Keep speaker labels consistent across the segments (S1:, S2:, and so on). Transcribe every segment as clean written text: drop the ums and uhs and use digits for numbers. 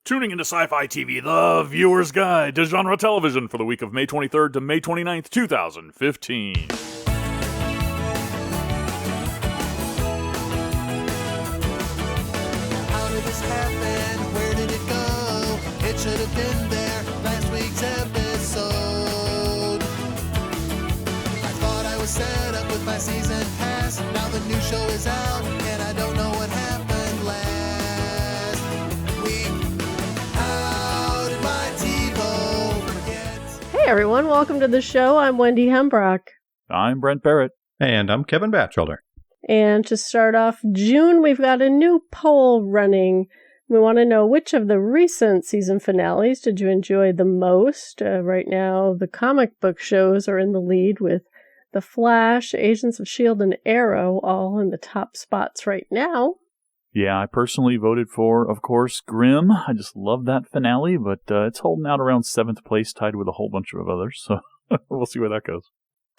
S1: Tuning into Sci-Fi TV, the viewer's guide to genre television for the week of May 23rd to May 29th, 2015.
S2: How did this happen? Where did it go? It should have been there last week's episode. I thought I was set up with my season pass. Now the new show is out, and I don't know what happened last week. How did my TiVo forget?
S3: Hey everyone, welcome to the show. I'm Wendy Hembrock.
S1: I'm Brent Barrett.
S4: And I'm Kevin Batchelder.
S3: And to start off June, we've got a new poll running. We want to know which of the recent season finales did you enjoy the most? Right now, the comic book shows are in the lead with The Flash, Agents of S.H.I.E.L.D. and Arrow all in the top spots right now.
S1: Yeah, I personally voted for, of course, Grimm. I just love that finale, but it's holding out around 7th place, tied with a whole bunch of others, so we'll see where that goes.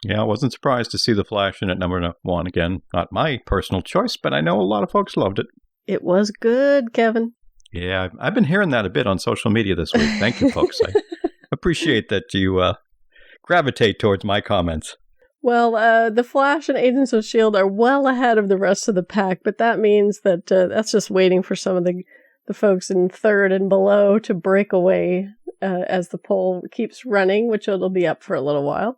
S4: Yeah, I wasn't surprised to see The Flash in at number 1 again. Not my personal choice, but I know a lot of folks loved it.
S3: It was good, Kevin.
S4: Yeah, I've been hearing that a bit on social media this week. Thank you, folks. I appreciate that you gravitate towards my comments.
S3: Well, The Flash and Agents of S.H.I.E.L.D. are well ahead of the rest of the pack, but that means that that's just waiting for some of the folks in third and below to break away as the poll keeps running, which it'll be up for a little while.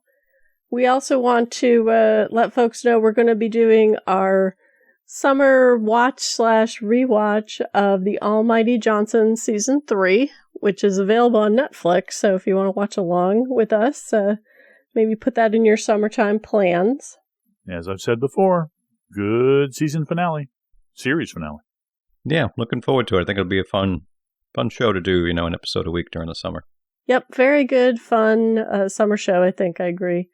S3: We also want to let folks know we're going to be doing our summer watch/rewatch of The Almighty Johnson Season 3, which is available on Netflix, so if you want to watch along with us, maybe put that in your summertime plans.
S1: As I've said before, good season finale. Series finale.
S4: Yeah, looking forward to it. I think it'll be a fun show to do, an episode a week during the summer.
S3: Yep, very good, fun summer show, I think. I agree.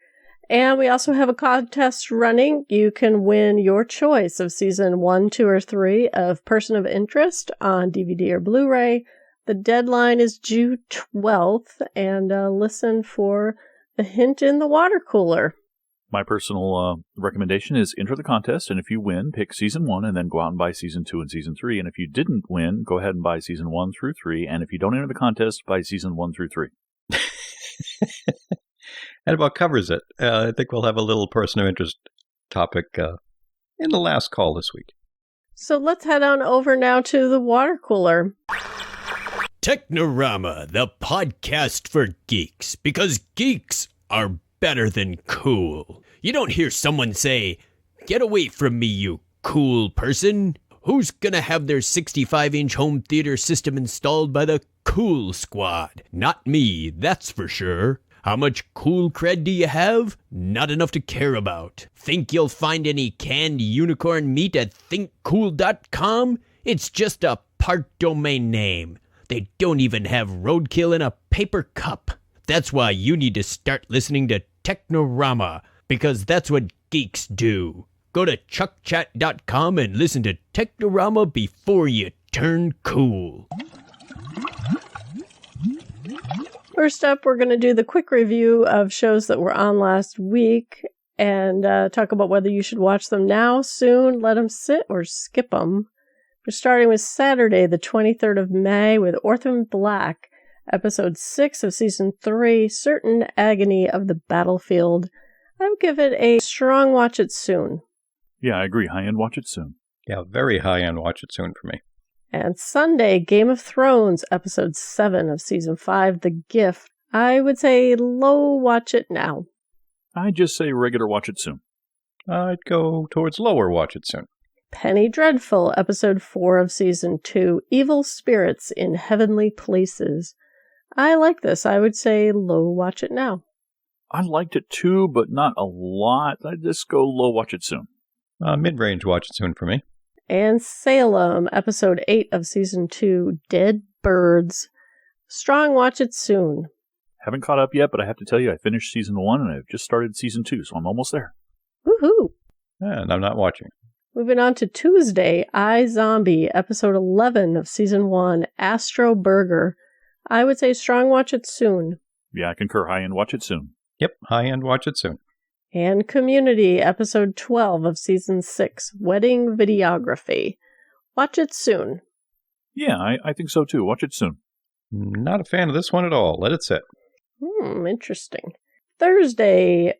S3: And we also have a contest running. You can win your choice of season 1, 2, or 3 of Person of Interest on DVD or Blu-ray. The deadline is June 12th, and listen for the hint in the water cooler.
S1: My personal recommendation is enter the contest, and if you win, pick season 1 and then go out and buy season 2 and season 3. And if you didn't win, go ahead and buy season 1 through 3. And if you don't enter the contest, buy season 1 through 3.
S4: That about covers it. I think we'll have a little person of interest topic in the last call this week.
S3: So let's head on over now to the water cooler.
S5: Technorama, the podcast for geeks, because geeks are better than cool. You don't hear someone say, "Get away from me, you cool person." Who's gonna have their 65-inch home theater system installed by the Cool Squad? Not me, that's for sure. How much cool cred do you have? Not enough to care about. Think you'll find any canned unicorn meat at thinkcool.com? It's just a part domain name. They don't even have roadkill in a paper cup. That's why you need to start listening to Technorama, because that's what geeks do. Go to chuckchat.com and listen to Technorama before you turn cool.
S3: First up, we're going to do the quick review of shows that were on last week and talk about whether you should watch them now, soon, let them sit, or skip them. We're starting with Saturday, the 23rd of May, with Orphan Black, Episode 6 of Season 3, Certain Agony of the Battlefield. I would give it a strong watch it soon.
S1: Yeah, I agree. High-end watch it soon.
S4: Yeah, very high-end watch it soon for me.
S3: And Sunday, Game of Thrones, Episode 7 of Season 5, The Gift. I would say low watch it now.
S1: I'd just say regular watch it soon.
S4: I'd go towards lower watch it soon.
S3: Penny Dreadful, Episode 4 of Season 2, Evil Spirits in Heavenly Places. I like this. I would say low watch it now.
S1: I liked it too, but not a lot. I'd just go low watch it soon.
S4: Mid-range watch it soon for me.
S3: And Salem, Episode 8 of Season 2, Dead Birds. Strong watch it soon.
S1: Haven't caught up yet, but I have to tell you, I finished Season 1 and I've just started Season 2, so I'm almost there.
S3: Woohoo!
S4: And I'm not watching.
S3: Moving on to Tuesday, iZombie, Episode 11 of Season 1, Astro Burger. I would say strong watch it soon.
S1: Yeah, I concur. High-end watch it soon.
S4: Yep, high-end watch it soon.
S3: And Community, Episode 12 of Season 6, Wedding Videography. Watch it soon.
S1: Yeah, I think so too. Watch it soon.
S4: Not a fan of this one at all. Let it sit.
S3: Interesting. Thursday,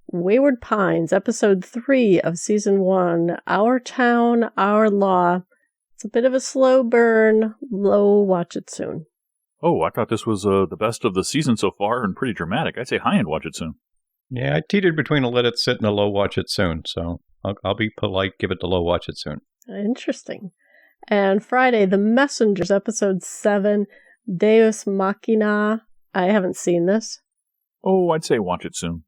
S3: Wayward Pines, episode 3 of season 1, Our Town, Our Law. It's a bit of a slow burn. Low, watch it soon.
S1: Oh, I thought this was the best of the season so far and pretty dramatic. I'd say high-end watch it soon.
S4: Yeah, I teetered between a let it sit and a low watch it soon, so I'll be polite, give it the low watch it soon.
S3: Interesting. And Friday, The Messengers, episode 7, Deus Machina. I haven't seen this.
S1: Oh, I'd say watch it soon.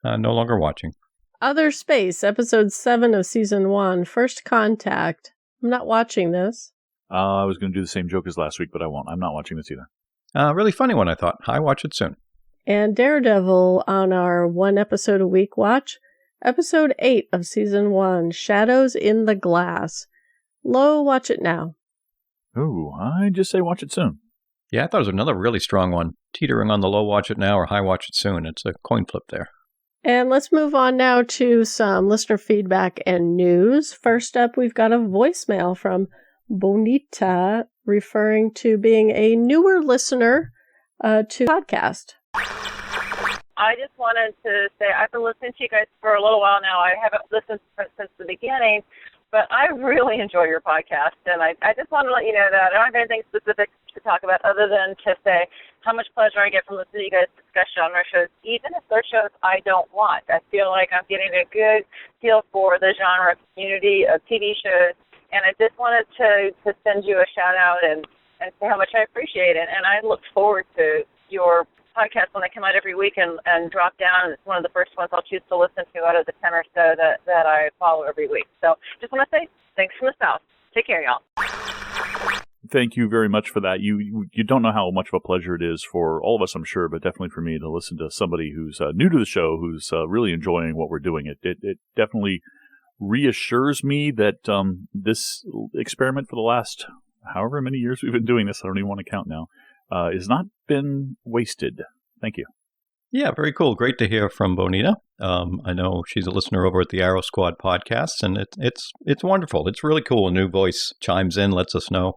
S4: No longer watching.
S3: Other Space, episode 7 of season 1, First Contact. I'm not watching this.
S1: I was going to do the same joke as last week, but I won't. I'm not watching this either.
S4: Really funny one, I thought. High watch it soon.
S3: And Daredevil on our 1 episode a week watch, episode 8 of season 1, Shadows in the Glass. Low, watch it now.
S1: Ooh, I'd just say watch it soon.
S4: Yeah, I thought it was another really strong one. Teetering on the low watch it now or high watch it soon. It's a coin flip there.
S3: And let's move on now to some listener feedback and news. First up, we've got a voicemail from Bonita referring to being a newer listener to podcast.
S6: I just wanted to say I've been listening to you guys for a little while now. I haven't listened since the beginning, but I really enjoy your podcast, and I just want to let you know that I don't have anything specific to talk about other than to say how much pleasure I get from listening to you guys discuss genre shows, even if they're shows I don't watch. I feel like I'm getting a good feel for the genre community of TV shows, and I just wanted to send you a shout-out and say how much I appreciate it, and I look forward to your podcast when they come out every week and drop down. It's one of the first ones I'll choose to listen to out of the 10 or so that I follow every week. So just want to say thanks from the South. Take care, y'all.
S1: Thank you very much for that. You don't know how much of a pleasure it is for all of us, I'm sure, but definitely for me to listen to somebody who's new to the show, who's really enjoying what we're doing. It definitely reassures me that this experiment for the last however many years we've been doing this, I don't even want to count now, has not been wasted. Thank you.
S4: Yeah, very cool. Great to hear from Bonita. I know she's a listener over at the Arrow Squad podcast, and it's wonderful. It's really cool. A new voice chimes in, lets us know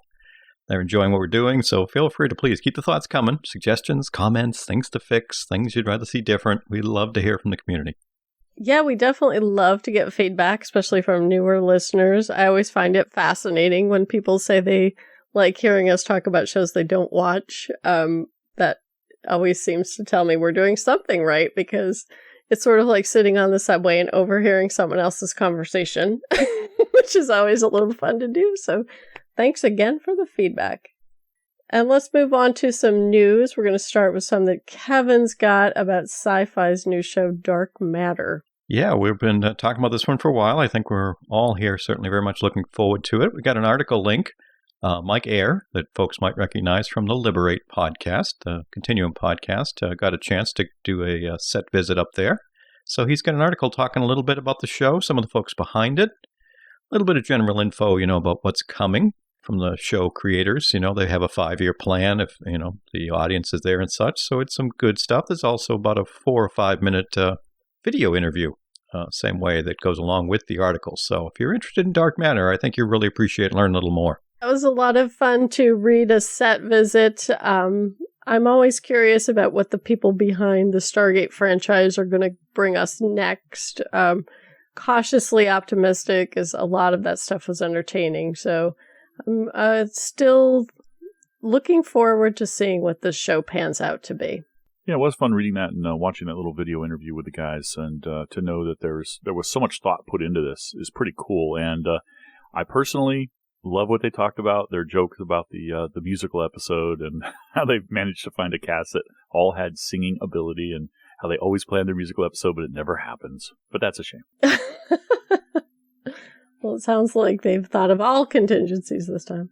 S4: they're enjoying what we're doing. So feel free to please keep the thoughts coming. Suggestions, comments, things to fix, things you'd rather see different. We'd love to hear from the community.
S3: Yeah, we definitely love to get feedback, especially from newer listeners. I always find it fascinating when people say they like hearing us talk about shows they don't watch. That always seems to tell me we're doing something right, because it's sort of like sitting on the subway and overhearing someone else's conversation, which is always a little fun to do. So thanks again for the feedback. And let's move on to some news. We're going to start with some that Kevin's got about SciFi's new show, Dark Matter.
S4: Yeah, we've been talking about this one for a while. I think we're all here certainly very much looking forward to it. We got an article link, Mike Eyre, that folks might recognize from the Liberate podcast, the Continuum podcast, got a chance to do a set visit up there. So he's got an article talking a little bit about the show, some of the folks behind it, a little bit of general info, about what's coming from the show creators. They have a 5-year plan if, the audience is there and such. So it's some good stuff. There's also about a 4 or 5 minute video interview, same way, that goes along with the article. So if you're interested in Dark Matter, I think you'll really appreciate learning a little more.
S3: It was a lot of fun to read a set visit. I'm always curious about what the people behind the Stargate franchise are going to bring us next. Cautiously optimistic, as a lot of that stuff was entertaining. So I'm still looking forward to seeing what this show pans out to be.
S1: Yeah, it was fun reading that and watching that little video interview with the guys, and to know that there was so much thought put into this is pretty cool. And I personally love what they talked about. Their jokes about the musical episode and how they've managed to find a cast that all had singing ability, and how they always plan their musical episode, but it never happens. But that's a shame.
S3: Well, it sounds like they've thought of all contingencies this time.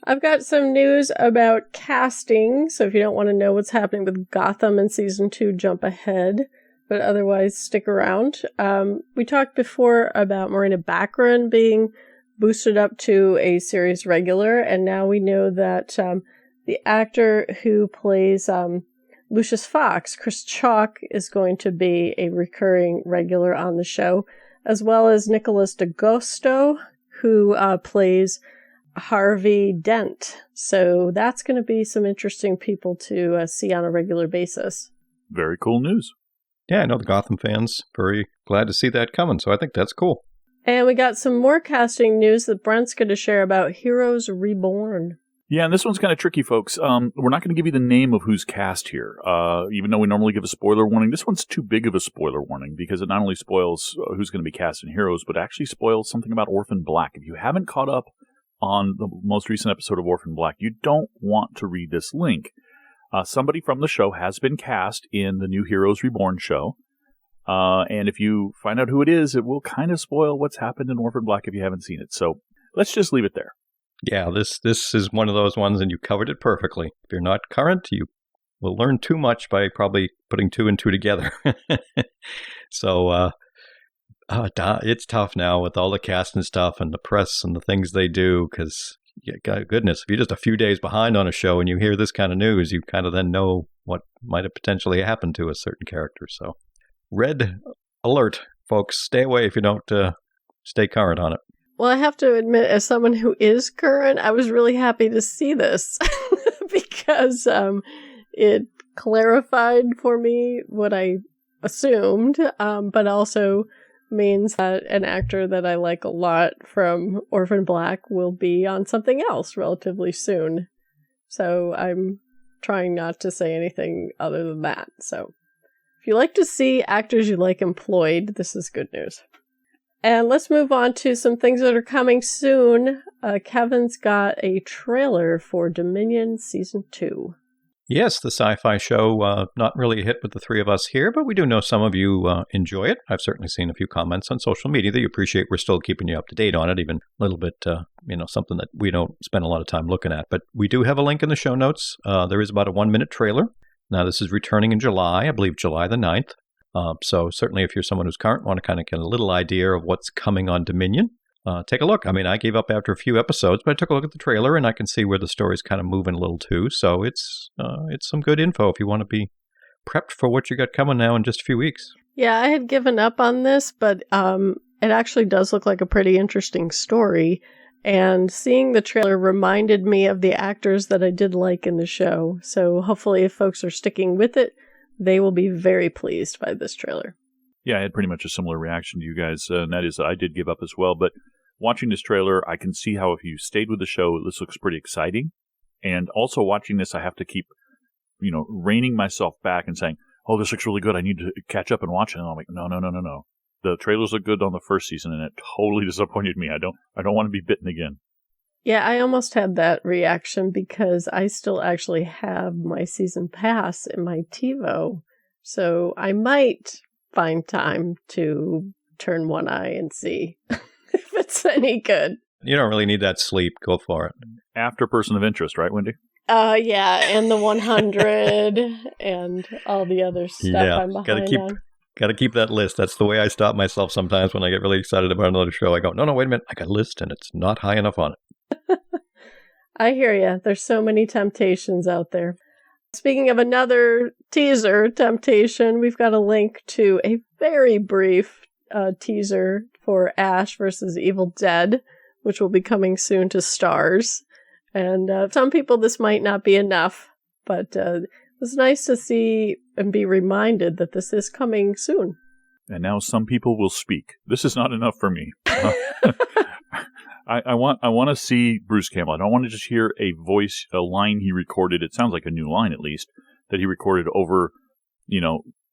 S3: I've got some news about casting, so if you don't want to know what's happening with Gotham in Season 2, jump ahead, but otherwise stick around. We talked before about Marina Baccarin being boosted up to a series regular, and now we know that the actor who plays Lucius Fox, Chris Chalk, is going to be a recurring regular on the show, as well as Nicholas D'Agosto, who plays Harvey Dent. So that's going to be some interesting people to see on a regular basis.
S1: Very cool news.
S4: Yeah, I know the Gotham fans very glad to see that coming, so I think that's cool.
S3: And we got some more casting news that Brent's going to share about Heroes Reborn.
S1: Yeah, and this one's kind of tricky, folks. We're not going to give you the name of who's cast here, even though we normally give a spoiler warning. This one's too big of a spoiler warning because it not only spoils who's going to be cast in Heroes, but actually spoils something about Orphan Black. If you haven't caught up on the most recent episode of Orphan Black, you don't want to read this link. Somebody from the show has been cast in the new Heroes Reborn show. And if you find out who it is, it will kind of spoil what's happened in Orphan Black if you haven't seen it. So let's just leave it there.
S4: Yeah, this is one of those ones, and you covered it perfectly. If you're not current, you will learn too much by probably putting 2 and 2 together. So it's tough now with all the cast and stuff and the press and the things they do, because, goodness, if you're just a few days behind on a show and you hear this kind of news, you kind of then know what might have potentially happened to a certain character. So red alert, folks. Stay away if you don't stay current on it.
S3: Well, I have to admit, as someone who is current, I was really happy to see this because it clarified for me what I assumed, but also means that an actor that I like a lot from Orphan Black will be on something else relatively soon. So I'm trying not to say anything other than that. So if you like to see actors you like employed, this is good news. And let's move on to some things that are coming soon. Kevin's got a trailer for Dominion Season 2.
S4: Yes, the sci-fi show, not really a hit with the three of us here, but we do know some of you enjoy it. I've certainly seen a few comments on social media that you appreciate. We're still keeping you up to date on it, even a little bit, something that we don't spend a lot of time looking at. But we do have a link in the show notes. There is about a 1-minute trailer. Now, this is returning in July, I believe July the 9th. So certainly if you're someone who's current, want to kind of get a little idea of what's coming on Dominion, take a look. I mean, I gave up after a few episodes, but I took a look at the trailer and I can see where the story's kind of moving a little too. So it's some good info if you want to be prepped for what you got coming now in just a few weeks.
S3: Yeah, I had given up on this, but it actually does look like a pretty interesting story. And seeing the trailer reminded me of the actors that I did like in the show. So hopefully if folks are sticking with it, they will be very pleased by this trailer.
S1: Yeah, I had pretty much a similar reaction to you guys, and that is I did give up as well. But watching this trailer, I can see how if you stayed with the show, this looks pretty exciting. And also watching this, I have to keep, reining myself back and saying, oh, this looks really good. I need to catch up and watch it. And I'm like, no. The trailers look good on the first season, and it totally disappointed me. I don't want to be bitten again.
S3: Yeah, I almost had that reaction because I still actually have my season pass in my TiVo. So I might find time to turn one eye and see if it's any good.
S4: You don't really need that sleep. Go for it.
S1: After Person of Interest, right, Wendy?
S3: Yeah, and the 100 and all the other stuff I'm behind on.
S4: Got to keep that list. That's the way I stop myself sometimes when I get really excited about another show. I go, no, wait a minute. I got a list and it's not high enough on it.
S3: I hear you. There's so many temptations out there. Speaking of another teaser temptation, we've got a link to a very brief teaser for Ash versus Evil Dead, which will be coming soon to Starz. And some people, this might not be enough, but it was nice to see and be reminded that this is coming soon.
S1: And now some people will speak. This is not enough for me. I want to see Bruce Campbell. I don't want to just hear a voice, a line he recorded. It sounds like a new line, at least, that he recorded over,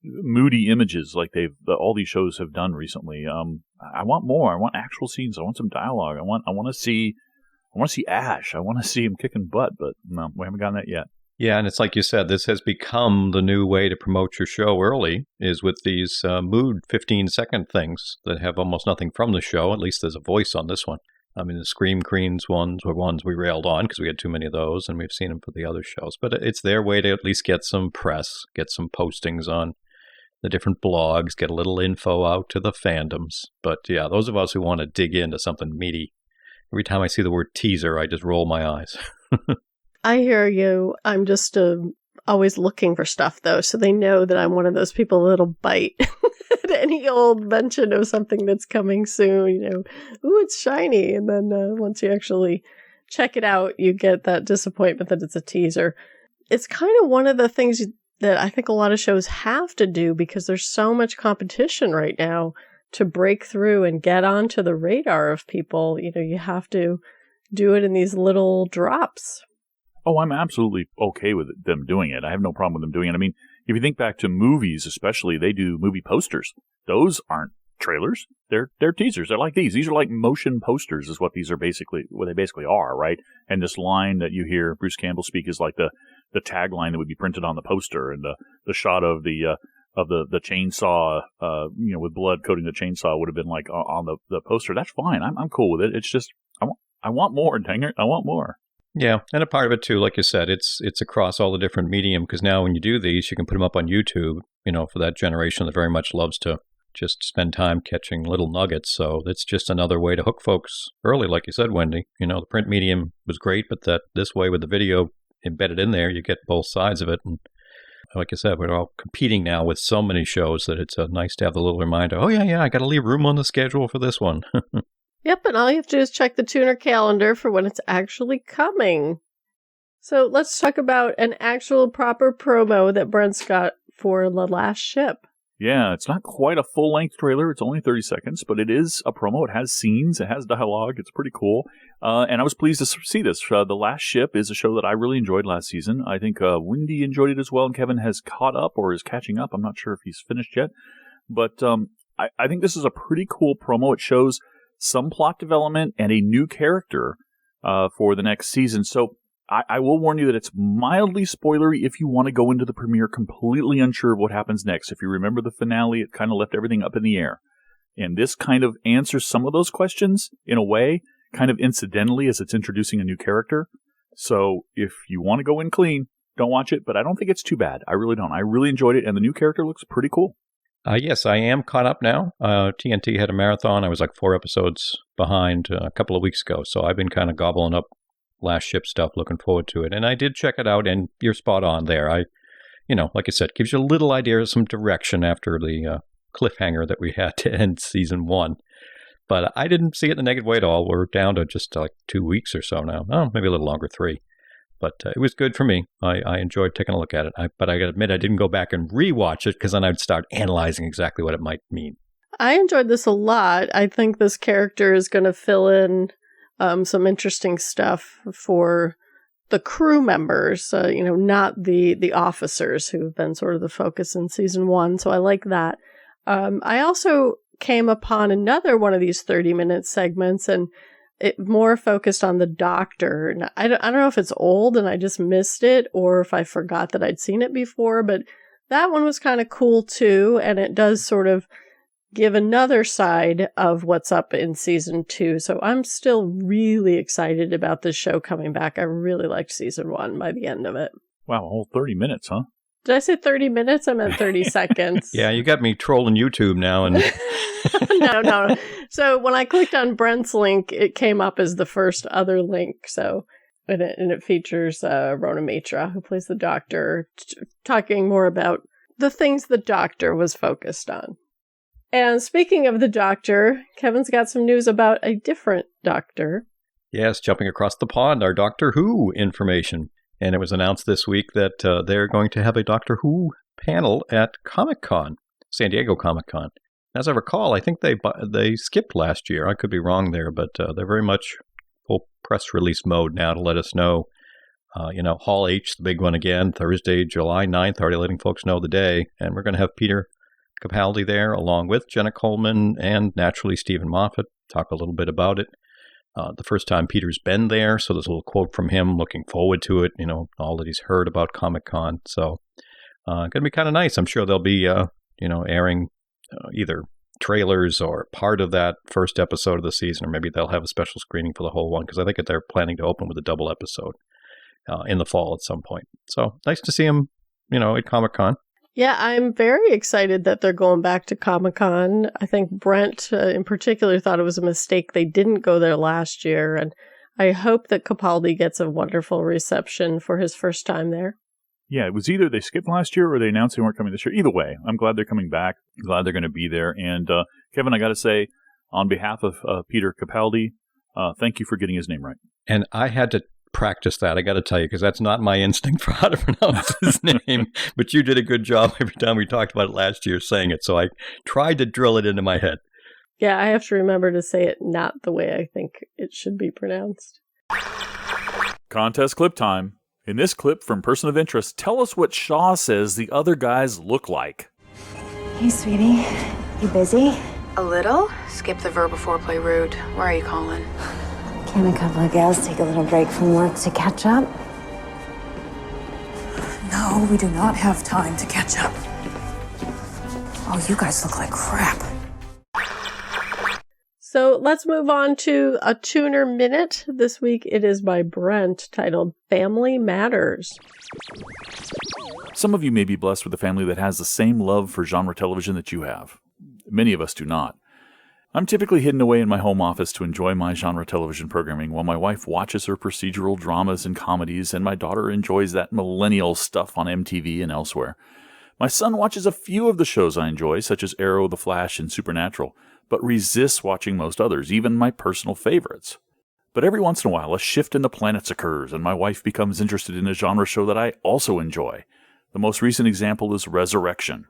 S1: moody images like all these shows have done recently. I want more. I want actual scenes. I want some dialogue. I want to see Ash. I want to see him kicking butt, but no, we haven't gotten that yet.
S4: Yeah, and it's like you said, this has become the new way to promote your show early, is with these mood 15-second things that have almost nothing from the show. At least there's a voice on this one. I mean, the Scream Queens ones were ones we railed on because we had too many of those, and we've seen them for the other shows. But it's their way to at least get some press, get some postings on the different blogs, get a little info out to the fandoms. But yeah, those of us who want to dig into something meaty, every time I see the word teaser, I just roll my eyes.
S3: I hear you. I'm just always looking for stuff, though, so they know that I'm one of those people that'll bite at any old mention of something that's coming soon. Ooh, it's shiny. And then once you actually check it out, you get that disappointment that it's a teaser. It's kind of one of the things that I think a lot of shows have to do because there's so much competition right now to break through and get onto the radar of people. You have to do it in these little drops.
S1: Oh, I'm absolutely okay with them doing it. I have no problem with them doing it. I mean, if you think back to movies, especially, they do movie posters. Those aren't trailers. They're teasers. They're like these. These are like motion posters is what these are basically, what they basically are, right? And this line that you hear Bruce Campbell speak is like the tagline that would be printed on the poster, and the shot of the chainsaw, with blood coating the chainsaw would have been like on the poster. That's fine. I'm cool with it. It's just, I want more, dang it. I want more.
S4: Yeah, and a part of it too, like you said, it's across all the different medium, because now when you do these, you can put them up on YouTube, for that generation that very much loves to just spend time catching little nuggets. So it's just another way to hook folks early, like you said, Wendy. The print medium was great, but this way with the video embedded in there, you get both sides of it. And like I said, we're all competing now with so many shows that it's nice to have the little reminder, oh yeah, I got to leave room on the schedule for this one.
S3: Yep, and all you have to do is check the tuner calendar for when it's actually coming. So let's talk about an actual proper promo that Brent's got for The Last Ship.
S1: Yeah, it's not quite a full-length trailer. It's only 30 seconds, but it is a promo. It has scenes. It has dialogue. It's pretty cool. And I was pleased to see this. The Last Ship is a show that I really enjoyed last season. I think Wendy enjoyed it as well, and Kevin has caught up or is catching up. I'm not sure if he's finished yet. But I think this is a pretty cool promo. It shows some plot development and a new character for the next season. So I will warn you that it's mildly spoilery if you want to go into the premiere completely unsure of what happens next. If you remember the finale, it kind of left everything up in the air. And this kind of answers some of those questions in a way, kind of incidentally, as it's introducing a new character. So if you want to go in clean, don't watch it, but I don't think it's too bad. I really don't. I really enjoyed it, and the new character looks pretty cool.
S4: Yes, I am caught up now. TNT had a marathon. I was like 4 episodes behind a couple of weeks ago, so I've been kind of gobbling up Last Ship stuff, looking forward to it. And I did check it out, and you're spot on there. Like I said, gives you a little idea of some direction after the cliffhanger that we had to end season 1. But I didn't see it in a negative way at all. We're down to just like 2 weeks or so now. Oh, maybe a little longer, 3. But it was good for me. I enjoyed taking a look at it. But I got to admit, I didn't go back and rewatch it because then I'd start analyzing exactly what it might mean.
S3: I enjoyed this a lot. I think this character is going to fill in some interesting stuff for the crew members, not the officers who've been sort of the focus in season 1. So I like that. I also came upon another one of these 30-minute segments, and it more focused on the doctor. And I don't know if it's old and I just missed it, or if I forgot that I'd seen it before, but that one was kind of cool too. And it does sort of give another side of what's up in season 2. So I'm still really excited about this show coming back. I really liked season 1 by the end of it.
S1: Wow, a whole 30 minutes, huh?
S3: Did I say 30 minutes? I meant 30 seconds.
S4: Yeah, you got me trolling YouTube now. And
S3: No. So when I clicked on Brent's link, it came up as the first other link. So, and it features Rona Mitra, who plays the doctor, talking more about the things the doctor was focused on. And speaking of the doctor, Kevin's got some news about a different doctor.
S4: Yes, jumping across the pond, our Doctor Who information. And it was announced this week that they're going to have a Doctor Who panel at Comic-Con, San Diego Comic-Con. As I recall, I think they skipped last year. I could be wrong there, but they're very much full press release mode now to let us know. Hall H, the big one again, Thursday, July 9th, already letting folks know the day. And we're going to have Peter Capaldi there, along with Jenna Coleman and naturally Stephen Moffat, talk a little bit about it. The first time Peter's been there, so there's a little quote from him, looking forward to it, all that he's heard about Comic-Con. So, going to be kind of nice. I'm sure they'll be, airing either trailers or part of that first episode of the season, or maybe they'll have a special screening for the whole one, because I think that they're planning to open with a double episode in the fall at some point. So, nice to see him, at Comic-Con.
S3: Yeah, I'm very excited that they're going back to Comic-Con. I think Brent in particular thought it was a mistake they didn't go there last year, and I hope that Capaldi gets a wonderful reception for his first time there.
S1: Yeah, it was either they skipped last year or they announced they weren't coming this year. Either way, I'm glad they're coming back. I'm glad they're going to be there. And Kevin, I got to say, on behalf of Peter Capaldi, Thank you for getting his name right.
S4: And I had to practice that, I got to tell you, because that's not my instinct for how to pronounce his name. But you did a good job every time we talked about it last year saying it. So I tried to drill it into my head.
S3: Yeah, I have to remember to say it not the way I think it should be pronounced.
S1: Contest clip time. In this clip from Person of Interest, tell us what Shaw says the other guys look like.
S7: Hey, sweetie. You busy?
S8: A little? Skip the verb before play rude. Where are you calling?
S7: Can a couple of gals take a little break from work to catch up?
S8: No, we do not have time to catch up. Oh, you guys look like crap.
S3: So let's move on to a Tuner Minute. This week it is by Brent, titled Family Matters.
S1: Some of you may be blessed with a family that has the same love for genre television that you have. Many of us do not. I'm typically hidden away in my home office to enjoy my genre television programming while my wife watches her procedural dramas and comedies and my daughter enjoys that millennial stuff on MTV and elsewhere. My son watches a few of the shows I enjoy, such as Arrow, The Flash, and Supernatural, but resists watching most others, even my personal favorites. But every once in a while, a shift in the planets occurs, and my wife becomes interested in a genre show that I also enjoy. The most recent example is Resurrection.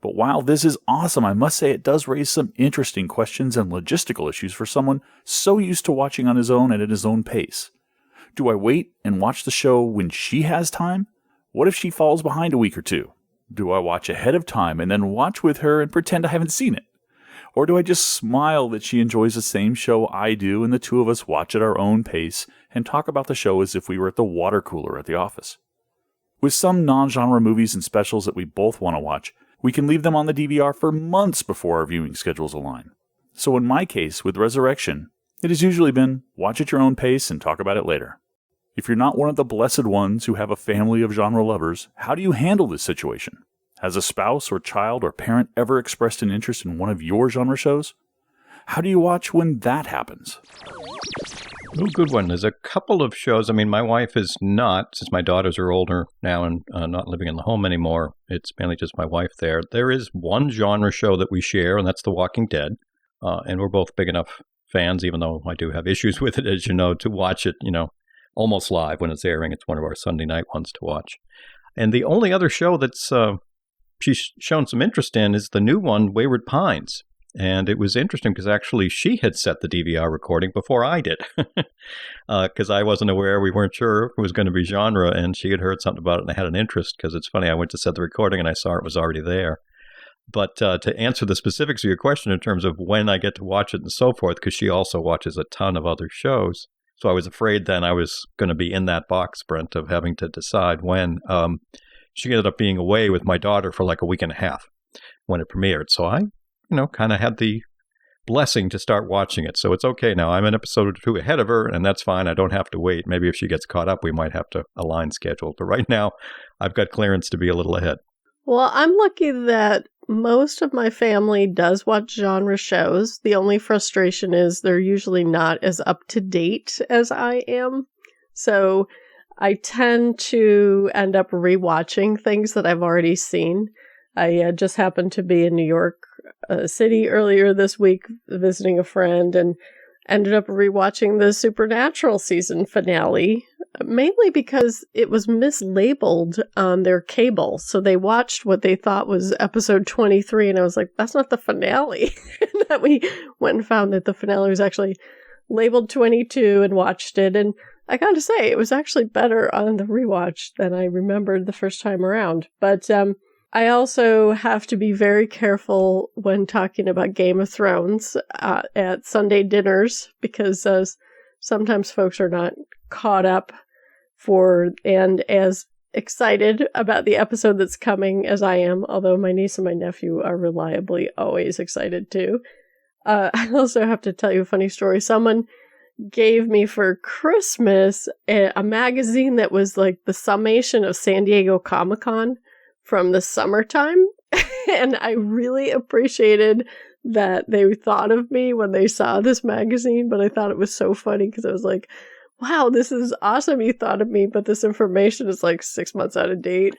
S1: But while this is awesome, I must say it does raise some interesting questions and logistical issues for someone so used to watching on his own and at his own pace. Do I wait and watch the show when she has time? What if she falls behind a week or two? Do I watch ahead of time and then watch with her and pretend I haven't seen it? Or do I just smile that she enjoys the same show I do and the two of us watch at our own pace and talk about the show as if we were at the water cooler at the office? With some non-genre movies and specials that we both want to watch, we can leave them on the DVR for months before our viewing schedules align. So in my case, with Resurrection, it has usually been watch at your own pace and talk about it later. If you're not one of the blessed ones who have a family of genre lovers, how do you handle this situation? Has a spouse or child or parent ever expressed an interest in one of your genre shows? How do you watch when that happens?
S4: Oh, good one. There's a couple of shows. I mean, my wife is not, since my daughters are older now and not living in the home anymore, it's mainly just my wife there. There is one genre show that we share, and that's The Walking Dead. And we're both big enough fans, even though I do have issues with it, as you know, to watch it, almost live when it's airing. It's one of our Sunday night ones to watch. And the only other show that's she's shown some interest in is the new one, Wayward Pines. And it was interesting because actually she had set the DVR recording before I did. Because I wasn't aware, we weren't sure if it was going to be genre, and she had heard something about it and I had an interest because it's funny, I went to set the recording and I saw it was already there. But to answer the specifics of your question in terms of when I get to watch it and so forth, because she also watches a ton of other shows. So I was afraid then I was going to be in that box, Brent, of having to decide when. She ended up being away with my daughter for like a week and a half when it premiered. So I, kind of had the blessing to start watching it. So it's okay now. I'm an episode or two ahead of her, and that's fine. I don't have to wait. Maybe if she gets caught up, we might have to align schedules. But right now, I've got clearance to be a little ahead.
S3: Well, I'm lucky that most of my family does watch genre shows. The only frustration is they're usually not as up to date as I am. So I tend to end up rewatching things that I've already seen. I just happened to be in New York City earlier this week visiting a friend and ended up rewatching the Supernatural season finale, mainly because it was mislabeled on their cable. So they watched what they thought was episode 23, and I was like, that's not the finale. And then we went and found that the finale was actually labeled 22 and watched it. And I gotta say, it was actually better on the rewatch than I remembered the first time around. But I also have to be very careful when talking about Game of Thrones at Sunday dinners, because sometimes folks are not caught up and as excited about the episode that's coming as I am, although my niece and my nephew are reliably always excited too. I also have to tell you a funny story. Someone gave me for Christmas a magazine that was like the summation of San Diego Comic-Con from the summertime. And I really appreciated that they thought of me when they saw this magazine, but I thought it was so funny because I was like, wow, this is awesome you thought of me, but this information is like 6 months out of date.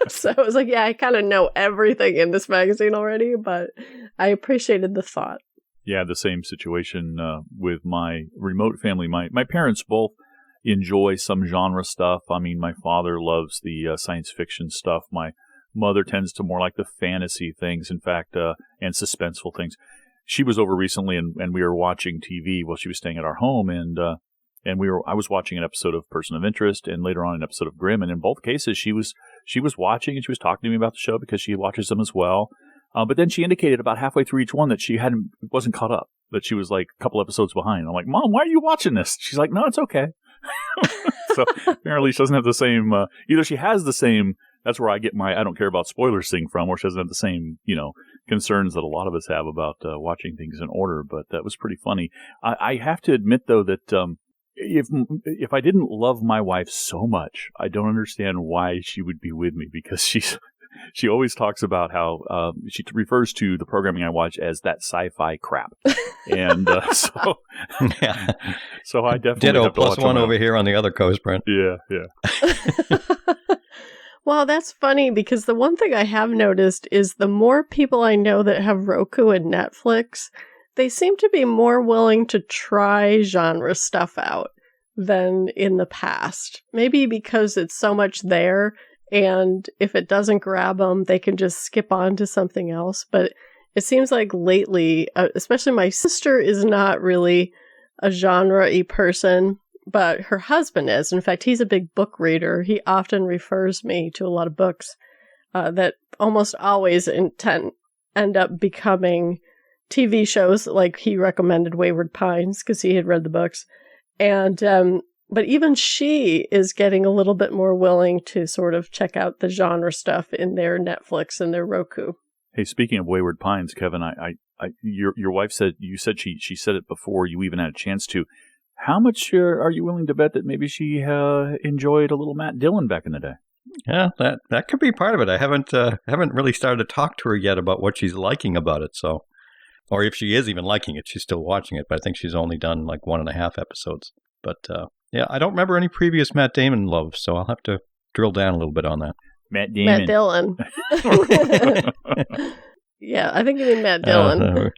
S3: So I was like, yeah, I kind of know everything in this magazine already, but I appreciated the thought.
S1: Yeah, the same situation with my remote family. My parents both enjoy some genre stuff. I mean, my father loves the science fiction stuff. My mother tends to more like the fantasy things, in fact, and suspenseful things. She was over recently, and we were watching TV while she was staying at our home, and I was watching an episode of Person of Interest, and later on an episode of Grimm, and in both cases she was watching, and she was talking to me about the show because she watches them as well. But then she indicated about halfway through each one that she wasn't caught up, that she was like a couple episodes behind. I'm like, Mom, why are you watching this? She's like, no, it's okay. So apparently she doesn't have the same, either she has the same, that's where I get my I don't care about spoilers thing from, or she doesn't have the same, concerns that a lot of us have about watching things in order. But that was pretty funny. I have to admit, though, that if I didn't love my wife so much, I don't understand why she would be with me, because she always talks about how she refers to the programming I watch as that sci-fi crap, and so
S4: Yeah.
S1: so I definitely
S4: Ditto,
S1: have to
S4: plus
S1: watch
S4: one
S1: them
S4: over here on the other coast, Brent.
S1: Yeah.
S3: Well, that's funny because the one thing I have noticed is the more people I know that have Roku and Netflix, they seem to be more willing to try genre stuff out than in the past. Maybe because it's so much there, and if it doesn't grab them, they can just skip on to something else. But it seems like lately, especially my sister is not really a genre-y person, but her husband is. In fact, he's a big book reader. He often refers me to a lot of books that almost always end up becoming TV shows. Like he recommended Wayward Pines because he had read the books. And but even she is getting a little bit more willing to sort of check out the genre stuff in their Netflix and their Roku.
S1: Hey, speaking of Wayward Pines, Kevin, your wife said she said it before you even had a chance to. How much are you willing to bet that maybe she enjoyed a little Matt Dillon back in the day?
S4: Yeah, that could be part of it. I haven't really started to talk to her yet about what she's liking about it. So, or if she is even liking it, she's still watching it. But I think she's only done like 1.5 episodes. But yeah, I don't remember any previous Matt Damon love, so I'll have to drill down a little bit on that.
S1: Matt Damon.
S3: Matt Dillon. Yeah, I think you mean Matt Dillon.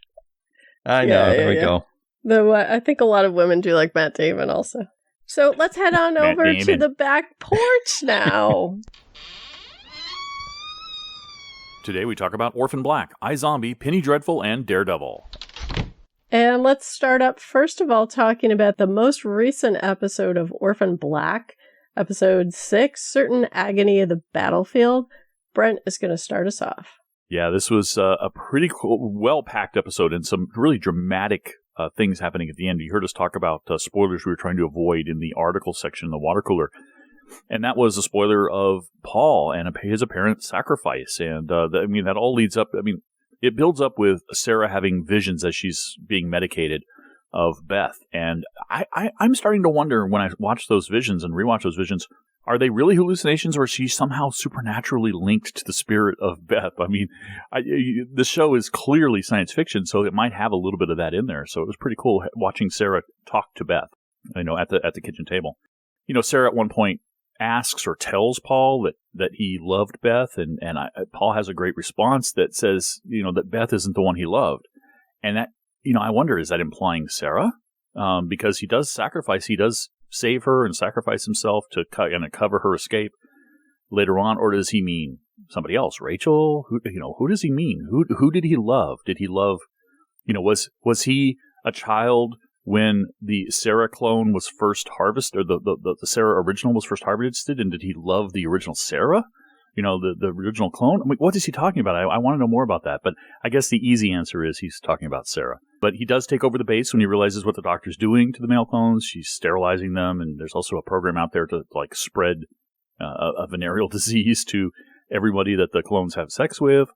S4: I know. There we go.
S3: Though I think a lot of women do like Matt Damon also. So let's head on over to the back porch now.
S1: Today we talk about Orphan Black, iZombie, Penny Dreadful, and Daredevil.
S3: And let's start up first of all talking about the most recent episode of Orphan Black, episode 6, Certain Agony of the Battlefield. Brent is going to start us off.
S1: Yeah, this was a pretty cool, well-packed episode and some really dramatic things happening at the end. You heard us talk about spoilers we were trying to avoid in the article section in the water cooler. And that was a spoiler of Paul and his apparent sacrifice. And that all leads up. It builds up with Sarah having visions as she's being medicated of Beth. And I'm starting to wonder when I watch those visions and rewatch those visions, are they really hallucinations, or is she somehow supernaturally linked to the spirit of Beth? The show is clearly science fiction, so it might have a little bit of that in there. So it was pretty cool watching Sarah talk to Beth, at the kitchen table. Sarah at one point asks or tells Paul that he loved Beth, and Paul has a great response that says, that Beth isn't the one he loved. And that, I wonder, is that implying Sarah? Because he does sacrifice, he does save her and sacrifice himself to cover her escape later on, or does he mean somebody else? Rachel? Who does he mean? Who did he love? Did he love, was he a child when the Sarah clone was first harvested, or the Sarah original was first harvested, and did he love the original Sarah? The original clone? What is he talking about? I want to know more about that. But I guess the easy answer is he's talking about Sarah. But he does take over the base when he realizes what the doctor's doing to the male clones. She's sterilizing them, and there's also a program out there to spread a venereal disease to everybody that the clones have sex with.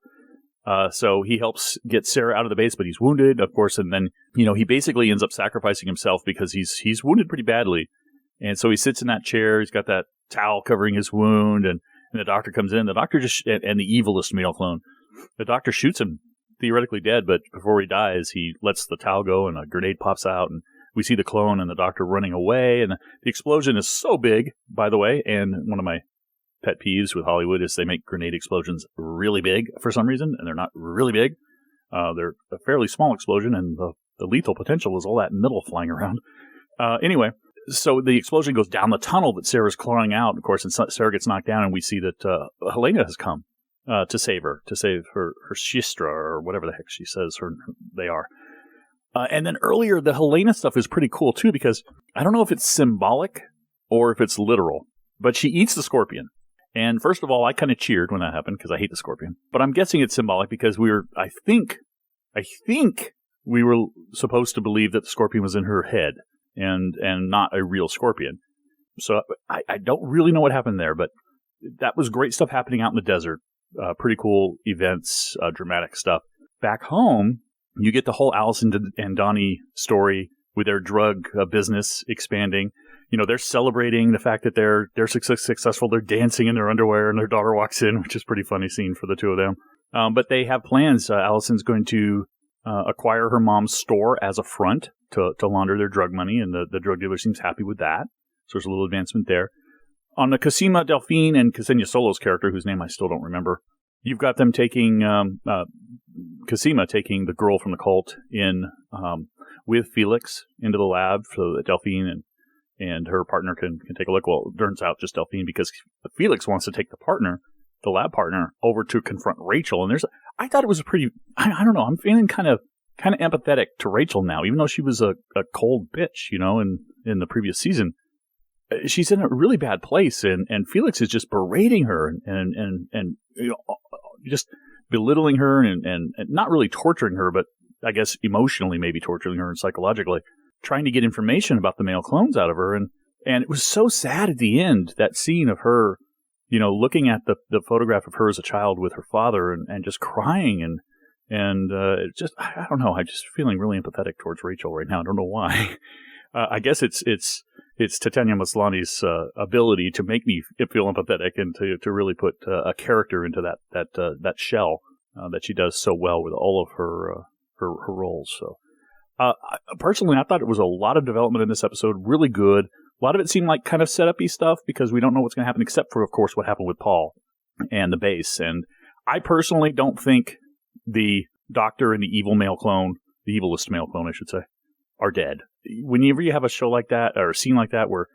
S1: So he helps get Sarah out of the base, but he's wounded, of course, and then he basically ends up sacrificing himself because he's wounded pretty badly. And so he sits in that chair. He's got that towel covering his wound, and the doctor comes in. The doctor and the evilest male clone. The doctor shoots him, theoretically dead, but before he dies, he lets the towel go, and a grenade pops out, and we see the clone and the doctor running away. And the explosion is so big, by the way. And one of my pet peeves with Hollywood is they make grenade explosions really big for some reason, and they're not really big. They're a fairly small explosion, and the lethal potential is all that metal flying around. Anyway, so the explosion goes down the tunnel that Sarah's clawing out. Of course, and Sarah gets knocked down, and we see that Helena has come to save her, to save her Shistra, or whatever the heck she says they are. And then earlier, the Helena stuff is pretty cool, too, because I don't know if it's symbolic or if it's literal, but she eats the scorpion. And first of all, I kind of cheered when that happened because I hate the scorpion. But I'm guessing it's symbolic because I think we were supposed to believe that the scorpion was in her head and not a real scorpion. So I don't really know what happened there, but that was great stuff happening out in the desert. Pretty cool events, dramatic stuff. Back home, you get the whole Allison and Donnie story with their drug business expanding. They're celebrating the fact that they're successful. They're dancing in their underwear, and their daughter walks in, which is a pretty funny scene for the two of them. But they have plans. Allison's going to acquire her mom's store as a front to launder their drug money, and the drug dealer seems happy with that. So there's a little advancement there. On the Cosima, Delphine, and Ksenia Solo's character, whose name I still don't remember, you've got them taking Cosima taking the girl from the cult in with Felix into the lab so that Delphine and her partner can take a look. Well, it turns out just Delphine, because Felix wants to take the lab partner, over to confront Rachel. And I thought it was a pretty, I don't know, I'm feeling kind of empathetic to Rachel now, even though she was a cold bitch, in the previous season. She's in a really bad place, and Felix is just berating her and just belittling her and not really torturing her, but I guess emotionally maybe torturing her and psychologically, trying to get information about the male clones out of her. And it was so sad at the end, that scene of her, looking at the photograph of her as a child with her father and just crying and just, I don't know, I'm just feeling really empathetic towards Rachel right now. I don't know why. I guess it's Tatiana Maslany's ability to make me feel empathetic and to really put a character into that shell that she does so well with all of her roles. So, personally, I thought it was a lot of development in this episode, really good. A lot of it seemed like kind of setup-y stuff because we don't know what's going to happen, except for, of course, what happened with Paul and the base. And I personally don't think the Doctor and the evil male clone, the evilest male clone, I should say, are dead. Whenever you have a show like that or a scene like that where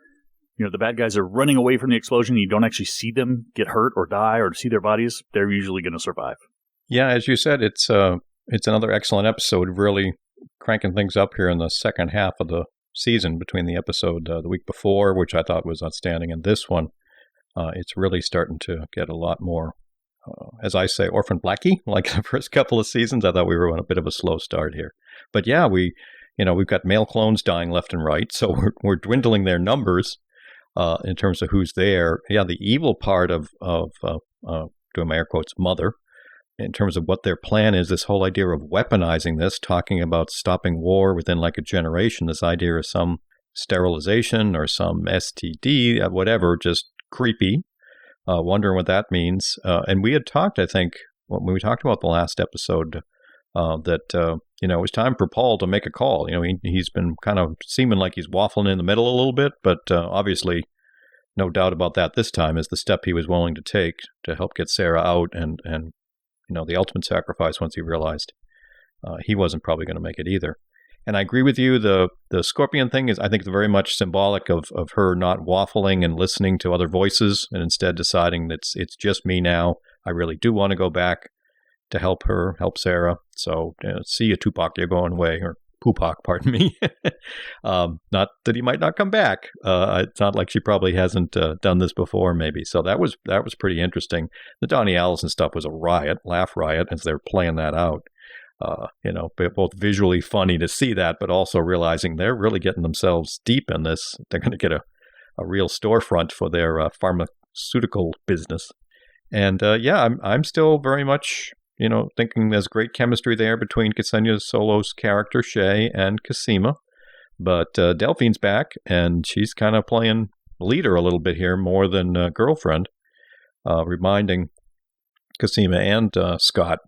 S1: the bad guys are running away from the explosion and you don't actually see them get hurt or die or see their bodies, they're usually going to survive.
S4: Yeah, as you said, it's another excellent episode, really cranking things up here in the second half of the season between the episode the week before, which I thought was outstanding, and this one. It's really starting to get a lot more, as I say, orphan blackie, like the first couple of seasons. I thought we were on a bit of a slow start here. But yeah, we've got male clones dying left and right, so we're dwindling their numbers in terms of who's there. Yeah, the evil part of doing my air quotes, mother, in terms of what their plan is, this whole idea of weaponizing this, talking about stopping war within like a generation, this idea of some sterilization or some STD, whatever, just creepy, wondering what that means. And we had talked, I think, when we talked about the last episode, that it was time for Paul to make a call. He's been kind of seeming like he's waffling in the middle a little bit, but obviously no doubt about that this time is the step he was willing to take to help get Sarah out and the ultimate sacrifice once he realized he wasn't probably going to make it either. And I agree with you, the scorpion thing is, I think, very much symbolic of her not waffling and listening to other voices and instead deciding that it's just me now. I really do want to go back to help Sarah. So see you, Tupac, you're going away, or Pupac, pardon me. Not that he might not come back. It's not like she probably hasn't done this before, maybe. So that was pretty interesting. The Donnie Allison stuff was a laugh riot, as they're playing that out. Both visually funny to see that, but also realizing they're really getting themselves deep in this. They're going to get a real storefront for their pharmaceutical business. And I'm still very much thinking there's great chemistry there between Ksenia Solo's character, Shay, and Cosima. But Delphine's back, and she's kind of playing leader a little bit here, more than girlfriend, reminding Cosima and Scott,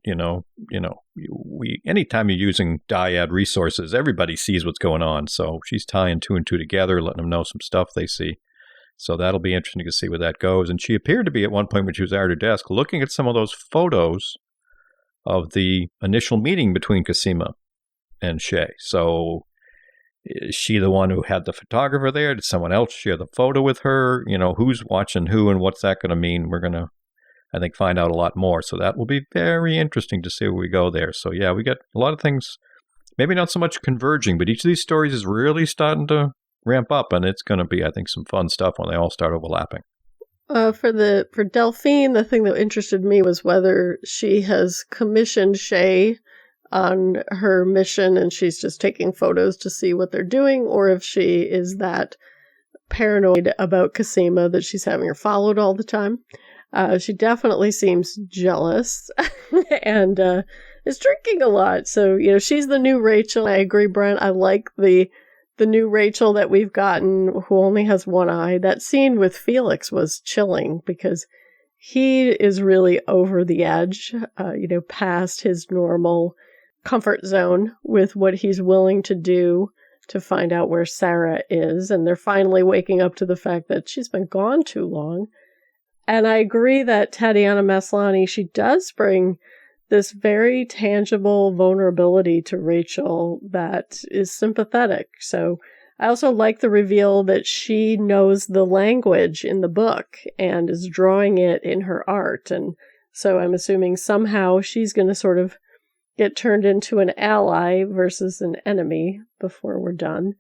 S4: anytime you're using dyad resources, everybody sees what's going on. So she's tying two and two together, letting them know some stuff they see. So that'll be interesting to see where that goes. And she appeared to be at one point when she was at her desk looking at some of those photos of the initial meeting between Cosima and Shay. So is she the one who had the photographer there? Did someone else share the photo with her? Who's watching who and what's that going to mean? We're going to, I think, find out a lot more. So that will be very interesting to see where we go there. So yeah, we got a lot of things, maybe not so much converging, but each of these stories is really starting to ramp up, and it's going to be, I think, some fun stuff when they all start overlapping.
S3: For Delphine, the thing that interested me was whether she has commissioned Shay on her mission and she's just taking photos to see what they're doing, or if she is that paranoid about Cosima that she's having her followed all the time. She definitely seems jealous and is drinking a lot. So, she's the new Rachel. I agree, Brent. I like the new Rachel that we've gotten who only has one eye. That scene with Felix was chilling because he is really over the edge, past his normal comfort zone with what he's willing to do to find out where Sarah is. And they're finally waking up to the fact that she's been gone too long. And I agree that Tatiana Maslany, she does bring this very tangible vulnerability to Rachel that is sympathetic. So I also like the reveal that she knows the language in the book and is drawing it in her art. And so I'm assuming somehow she's going to sort of get turned into an ally versus an enemy before we're done.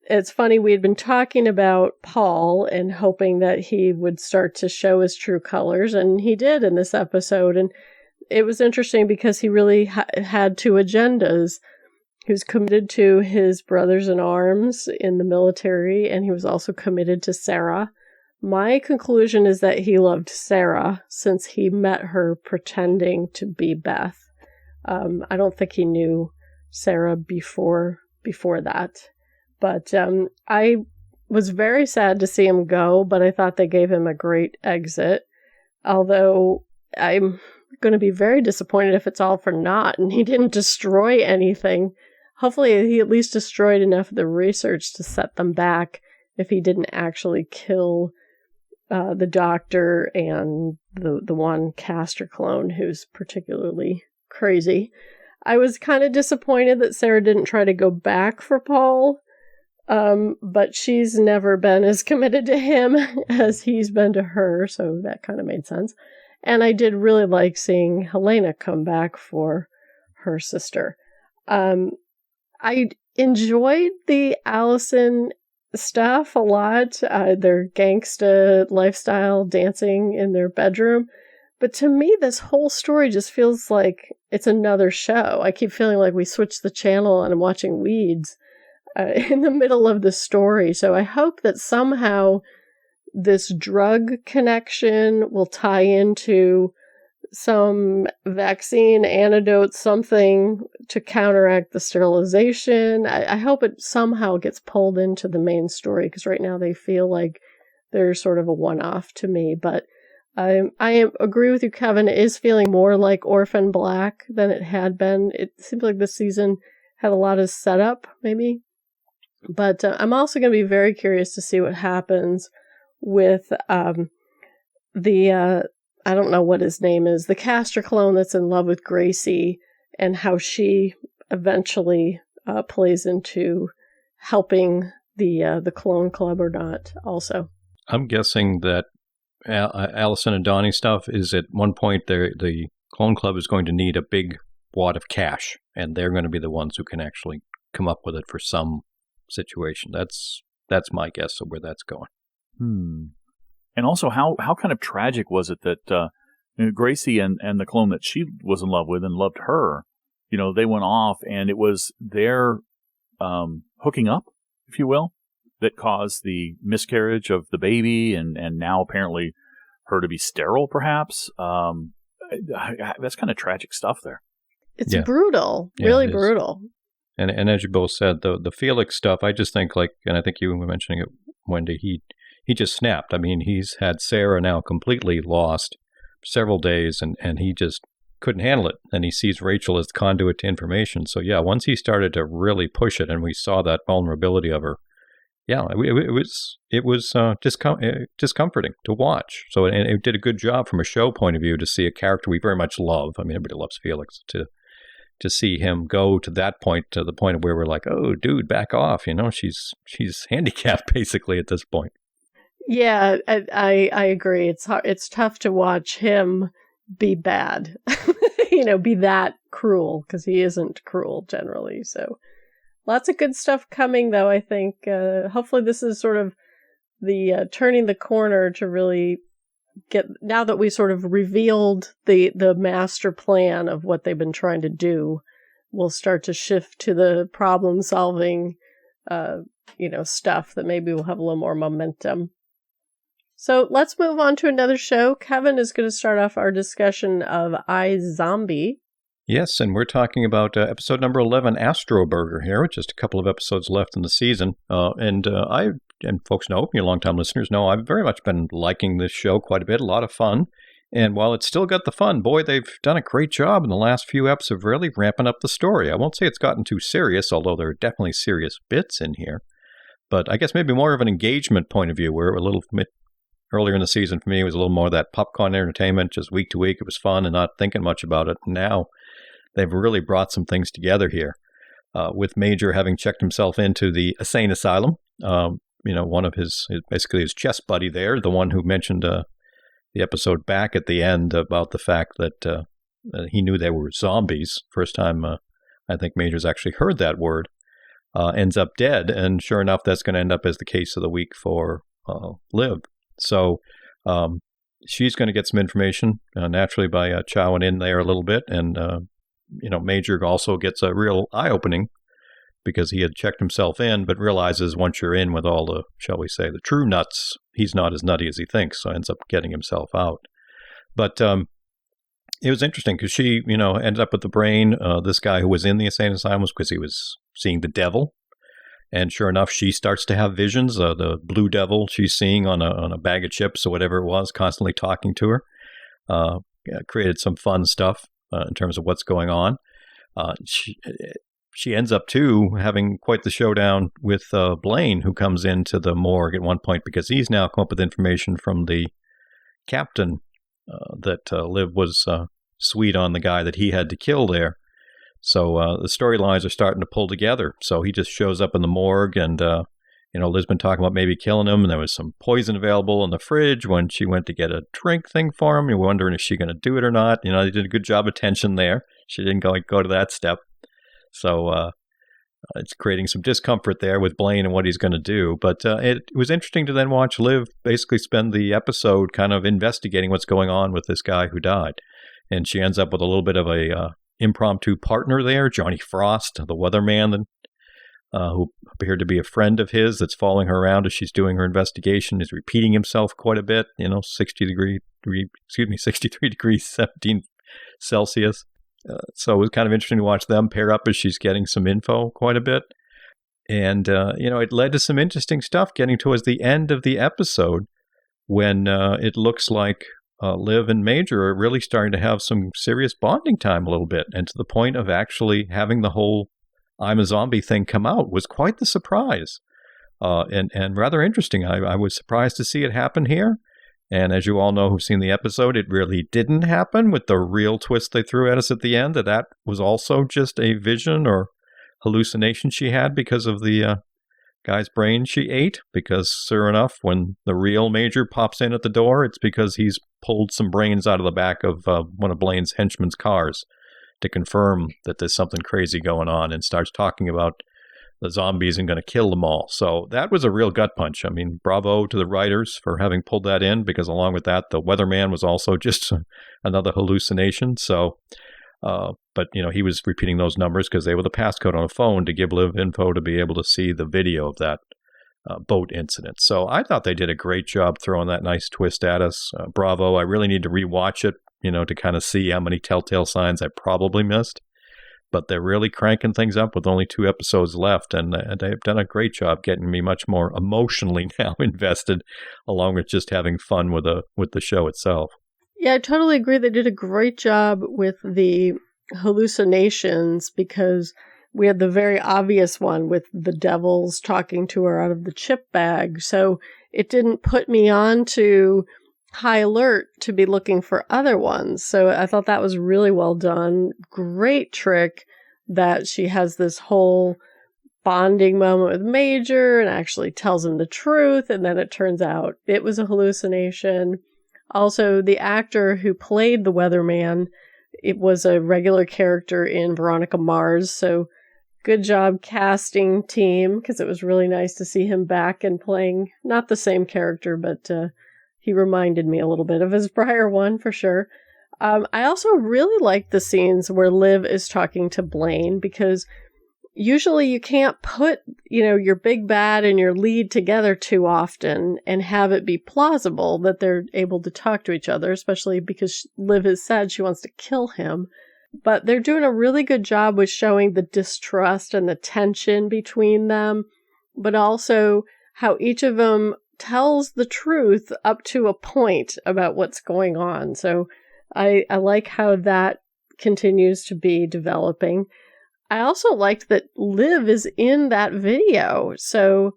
S3: It's funny, we had been talking about Paul and hoping that he would start to show his true colors, and he did in this episode. And it was interesting because he really had two agendas. He was committed to his brothers in arms in the military, and he was also committed to Sarah. My conclusion is that he loved Sarah since he met her pretending to be Beth. I don't think he knew Sarah before that. But I was very sad to see him go, but I thought they gave him a great exit. Although I'm going to be very disappointed if it's all for naught and he didn't destroy anything. Hopefully he at least destroyed enough of the research to set them back if he didn't actually kill the doctor and the one Castor clone who's particularly crazy. I was kind of disappointed that Sarah didn't try to go back for Paul, but she's never been as committed to him as he's been to her, so that kind of made sense. And I did really like seeing Helena come back for her sister. I enjoyed the Allison stuff a lot, their gangsta lifestyle, dancing in their bedroom. But to me, this whole story just feels like it's another show. I keep feeling like we switched the channel and I'm watching Weeds in the middle of the story. So I hope that somehow this drug connection will tie into some vaccine, antidote, something to counteract the sterilization. I hope it somehow gets pulled into the main story, because right now they feel like they're sort of a one-off to me. But I agree with you, Kevin. It is feeling more like Orphan Black than it had been. It seems like this season had a lot of setup, maybe. But I'm also going to be very curious to see what happens with I don't know what his name is, the Castor clone that's in love with Gracie, and how she eventually plays into helping the clone club or not also.
S4: I'm guessing that Allison and Donnie stuff is at one point the clone club is going to need a big wad of cash, and they're going to be the ones who can actually come up with it for some situation. That's my guess of where that's going.
S1: And also, how kind of tragic was it that Gracie and the clone that she was in love with and loved her, they went off, and it was their hooking up, if you will, that caused the miscarriage of the baby, and now apparently her to be sterile, perhaps. That's kind of tragic stuff there.
S3: It's brutal, really brutal.
S4: And as you both said, the Felix stuff, I just think and I think you were mentioning it, Wendy, he just snapped. I mean, he's had Sarah now completely lost several days, and he just couldn't handle it. And he sees Rachel as the conduit to information. So yeah, once he started to really push it, and we saw that vulnerability of her, yeah, it was discomforting to watch. So it did a good job from a show point of view to see a character we very much love. I mean, everybody loves Felix. To see him go to that point, to the point of where we're like, oh, dude, back off. She's handicapped basically at this point.
S3: Yeah, I agree. It's hard. It's tough to watch him be bad, be that cruel, because he isn't cruel generally. So lots of good stuff coming, though. I think hopefully this is sort of the turning the corner to really get, now that we sort of revealed the master plan of what they've been trying to do, we'll start to shift to the problem solving, stuff that maybe will have a little more momentum. So let's move on to another show. Kevin is going to start off our discussion of iZombie.
S4: Yes, and we're talking about episode number 11, Astro Burger here, with just a couple of episodes left in the season. And folks know, your longtime listeners know, I've very much been liking this show quite a bit, a lot of fun. And while it's still got the fun, boy, they've done a great job in the last few episodes of really ramping up the story. I won't say it's gotten too serious, although there are definitely serious bits in here. But I guess maybe more of an engagement point of view, where a little earlier in the season for me, it was a little more of that popcorn entertainment, just week to week. It was fun and not thinking much about it. Now they've really brought some things together here, with Major having checked himself into the insane asylum. One of basically his chess buddy there, the one who mentioned the episode back at the end about the fact that he knew they were zombies. First time I think Major's actually heard that word, ends up dead. And sure enough, that's going to end up as the case of the week for Liv. So she's going to get some information naturally by chowing in there a little bit. And, Major also gets a real eye-opening because he had checked himself in, but realizes once you're in with all the, shall we say, the true nuts, he's not as nutty as he thinks. So ends up getting himself out. But it was interesting because she, ended up with the brain. This guy who was in the insane asylum was because he was seeing the devil. And sure enough, she starts to have visions. The blue devil she's seeing on a bag of chips or whatever it was, constantly talking to her. Created some fun stuff in terms of what's going on. She ends up, too, having quite the showdown with Blaine, who comes into the morgue at one point because he's now come up with information from the captain that Liv was sweet on the guy that he had to kill there. So the storylines are starting to pull together. So he just shows up in the morgue and, Liv's been talking about maybe killing him. And there was some poison available in the fridge when she went to get a drink thing for him. You're wondering if she's going to do it or not. They did a good job of tension there. She didn't go to that step. So it's creating some discomfort there with Blaine and what he's going to do. But it was interesting to then watch Liv basically spend the episode kind of investigating what's going on with this guy who died. And she ends up with a little bit of a impromptu partner there, Johnny Frost, the weatherman, who appeared to be a friend of his that's following her around as she's doing her investigation. Is repeating himself quite a bit, 63 degrees, 17 Celsius. So it was kind of interesting to watch them pair up as she's getting some info quite a bit. And, it led to some interesting stuff getting towards the end of the episode when it looks like Liv and Major are really starting to have some serious bonding time a little bit, and to the point of actually having the whole I'm a zombie thing come out was quite the surprise, and rather interesting. I was surprised to see it happen here, and as you all know who've seen the episode, it really didn't happen with the real twist they threw at us at the end, that was also just a vision or hallucination she had because of the guy's brain she ate, because sure enough, when the real Major pops in at the door, it's because he's pulled some brains out of the back of one of Blaine's henchmen's cars to confirm that there's something crazy going on, and starts talking about the zombies and going to kill them all. So that was a real gut punch. I mean, bravo to the writers for having pulled that in, because along with that, the weatherman was also just another hallucination. So but, he was repeating those numbers because they were the passcode on a phone to give Liv info to be able to see the video of that boat incident. So I thought they did a great job throwing that nice twist at us. Bravo. I really need to rewatch it, to kind of see how many telltale signs I probably missed. But they're really cranking things up with only 2 episodes left, and they've done a great job getting me much more emotionally now invested, along with just having fun with the show itself.
S3: Yeah, I totally agree. They did a great job with the hallucinations, because we had the very obvious one with the devils talking to her out of the chip bag. So it didn't put me on to high alert to be looking for other ones. So I thought that was really well done. Great trick that she has this whole bonding moment with Major and actually tells him the truth. And then it turns out it was a hallucination. Also, the actor who played the weatherman, it was a regular character in Veronica Mars. So good job casting team, because it was really nice to see him back and playing not the same character, but he reminded me a little bit of his prior one for sure. I also really like the scenes where Liv is talking to Blaine, because usually you can't put, your big bad and your lead together too often and have it be plausible that they're able to talk to each other, especially because Liv has said she wants to kill him. But they're doing a really good job with showing the distrust and the tension between them, but also how each of them tells the truth up to a point about what's going on. So I like how that continues to be developing. I also liked that Liv is in that video, so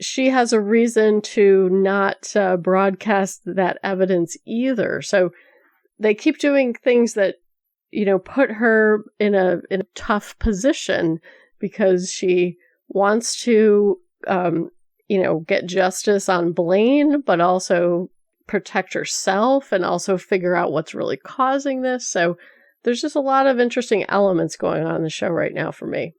S3: she has a reason to not broadcast that evidence either. So they keep doing things that, put her in a tough position, because she wants to get justice on Blaine, but also protect herself and also figure out what's really causing this. So there's just a lot of interesting elements going on in the show right now for me.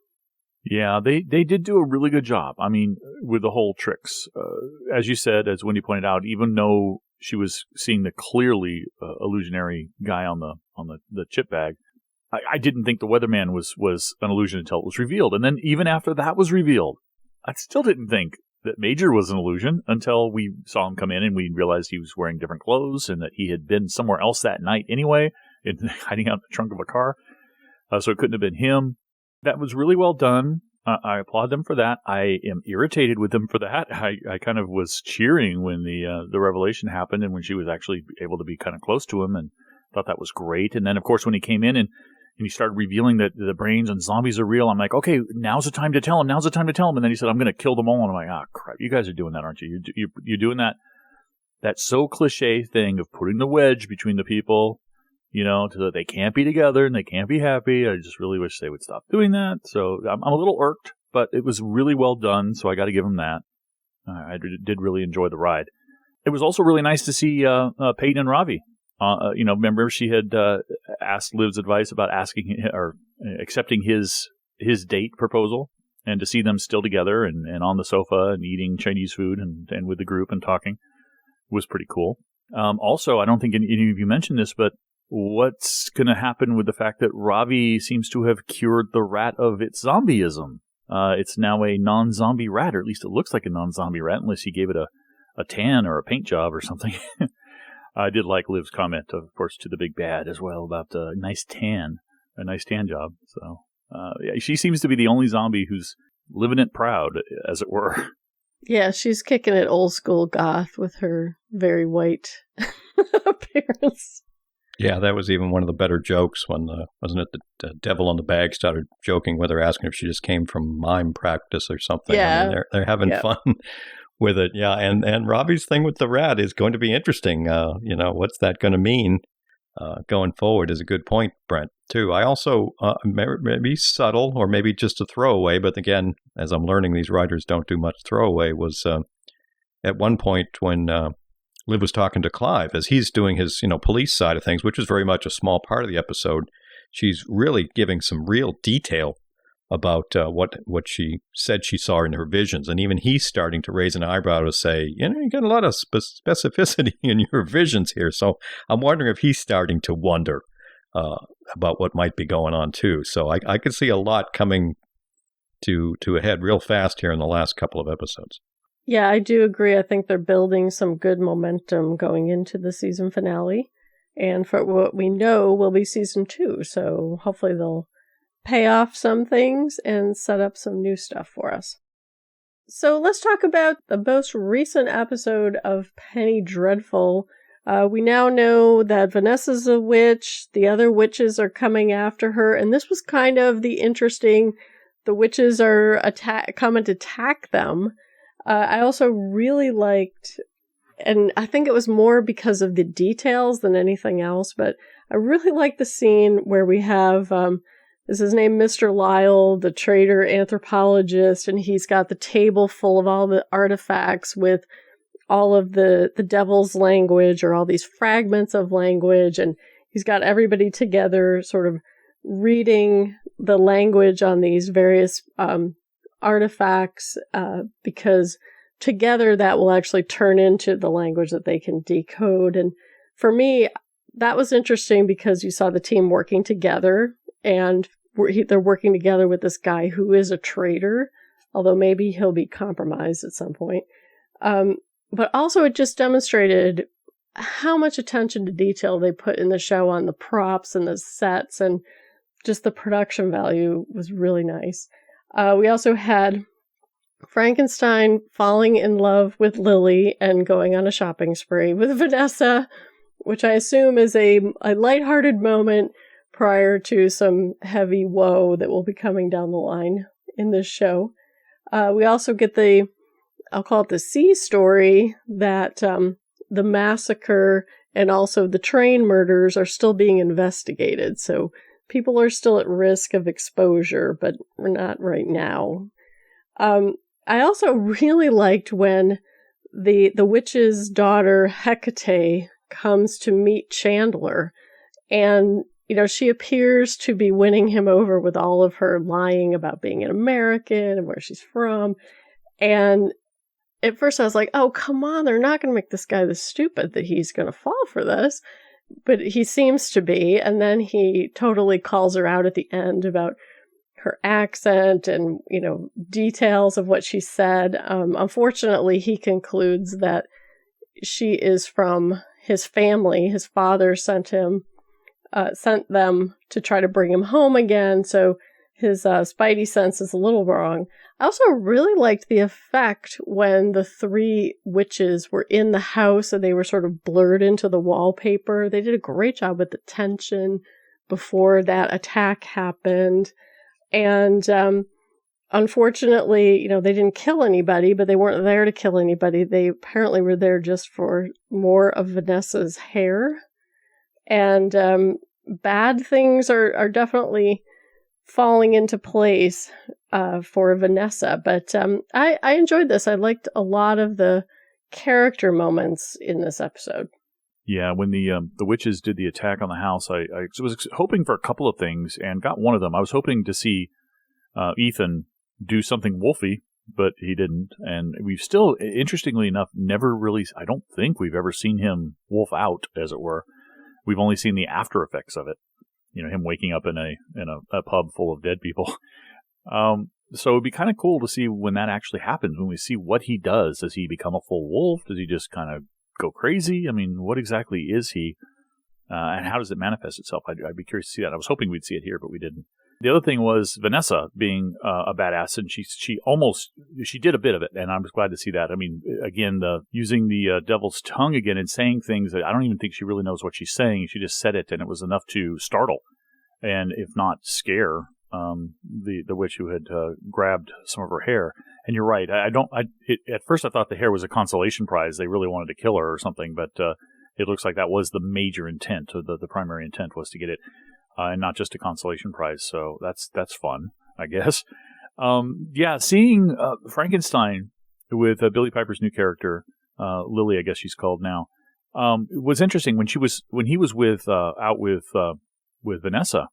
S1: Yeah, they did do a really good job. I mean, with the whole tricks. As you said, as Wendy pointed out, even though she was seeing the clearly illusionary guy on the chip bag, I didn't think the weatherman was an illusion until it was revealed. And then even after that was revealed, I still didn't think that Major was an illusion until we saw him come in and we realized he was wearing different clothes and that he had been somewhere else that night anyway, hiding out in the trunk of a car. So it couldn't have been him. That was really well done. I applaud them for that. I am irritated with them for that. I kind of was cheering when the revelation happened and when she was actually able to be kind of close to him, and thought that was great. And then, of course, when he came in and he started revealing that the brains and zombies are real, I'm like, okay, now's the time to tell him. Now's the time to tell him. And then he said, I'm going to kill them all. And I'm like, crap, you guys are doing that, aren't you? You're doing that so cliche thing of putting the wedge between the people, so that they can't be together and they can't be happy. I just really wish they would stop doing that. So I'm a little irked, but it was really well done. So I got to give them that. I did really enjoy the ride. It was also really nice to see Peyton and Ravi. Remember she had asked Liv's advice about asking or accepting his date proposal, and to see them still together and on the sofa and eating Chinese food and with the group and talking was pretty cool. Also, I don't think any of you mentioned this, but what's going to happen with the fact that Ravi seems to have cured the rat of its zombieism? It's now a non-zombie rat, or at least it looks like a non-zombie rat, unless he gave it a tan or a paint job or something. I did like Liv's comment, of course, to the big bad as well about a nice tan job. So she seems to be the only zombie who's living it proud, as it were. Yeah,
S3: she's kicking it old school goth with her very white appearance.
S4: Yeah, that was even one of the better jokes when, wasn't it, the devil on the bag started joking with her, asking if she just came from mime practice or something.
S3: Yeah.
S4: I mean, they're having fun with it. Yeah, and Robbie's thing with the rat is going to be interesting. What's that going to mean going forward is a good point, Brent, too. I also, maybe subtle or maybe just a throwaway, but again, as I'm learning, these writers don't do much throwaway, was at one point when Liv was talking to Clive as he's doing his, police side of things, which was very much a small part of the episode. She's really giving some real detail about what she said she saw in her visions. And even he's starting to raise an eyebrow to say, you got a lot of specificity in your visions here. So I'm wondering if he's starting to wonder about what might be going on too. So I could see a lot coming to a head real fast here in the last couple of episodes.
S3: Yeah, I do agree. I think they're building some good momentum going into the season finale. And for what we know will be season 2. So hopefully they'll pay off some things and set up some new stuff for us. So let's talk about the most recent episode of Penny Dreadful. We now know that Vanessa's a witch. The other witches are coming after her. And this was kind of the interesting, the witches are coming to attack them. I also really liked, and I think it was more because of the details than anything else, but I really liked the scene where we have, is his name Mr. Lyle, the traitor anthropologist, and he's got the table full of all the artifacts with all of the devil's language, or all these fragments of language, and he's got everybody together sort of reading the language on these various artifacts, because together that will actually turn into the language that they can decode. And for me, that was interesting because you saw the team working together, and they're working together with this guy who is a traitor, although maybe he'll be compromised at some point. But also it just demonstrated how much attention to detail they put in the show on the props and the sets, and just the production value was really nice. We also had Frankenstein falling in love with Lily and going on a shopping spree with Vanessa, which I assume is a lighthearted moment prior to some heavy woe that will be coming down the line in this show. We also get I'll call it the C story, that the massacre and also the train murders are still being investigated. So people are still at risk of exposure, but we're not right now. I also really liked when the witch's daughter, Hecate, comes to meet Chandler. And, she appears to be winning him over with all of her lying about being an American and where she's from. And at first I was like, oh, come on, they're not going to make this guy this stupid that he's going to fall for this. But he seems to be. And then he totally calls her out at the end about her accent and, details of what she said. Unfortunately, he concludes that she is from his family. His father sent them to try to bring him home again. So his spidey sense is a little wrong. I also really liked the effect when the three witches were in the house and they were sort of blurred into the wallpaper. They did a great job with the tension before that attack happened. And unfortunately, they didn't kill anybody, but they weren't there to kill anybody. They apparently were there just for more of Vanessa's hair. And bad things are definitely falling into place for Vanessa. But I enjoyed this. I liked a lot of the character moments in this episode.
S1: Yeah, when the witches did the attack on the house, I was hoping for a couple of things and got one of them. I was hoping to see Ethan do something wolfy, but he didn't. And we've still, interestingly enough, never really, I don't think we've ever seen him wolf out, as it were. We've only seen the after effects of it. Him waking up in a pub full of dead people. So it'd be kind of cool to see when that actually happens, when we see what he does. Does he become a full wolf? Does he just kind of go crazy? I mean, what exactly is he? And how does it manifest itself? I'd be curious to see that. I was hoping we'd see it here, but we didn't. The other thing was Vanessa being a badass, and she did a bit of it, and I was glad to see that. I mean, again, using the devil's tongue again and saying things that I don't even think she really knows what she's saying. She just said it, and it was enough to startle, and if not scare, the witch who had grabbed some of her hair. And you're right. At first I thought the hair was a consolation prize. They really wanted to kill her or something, but it looks like that was the major intent. The primary intent was to get it. And not just a consolation prize, so that's fun, I guess. Seeing Frankenstein with Billy Piper's new character, Lily, I guess she's called now, was interesting. When he was out with Vanessa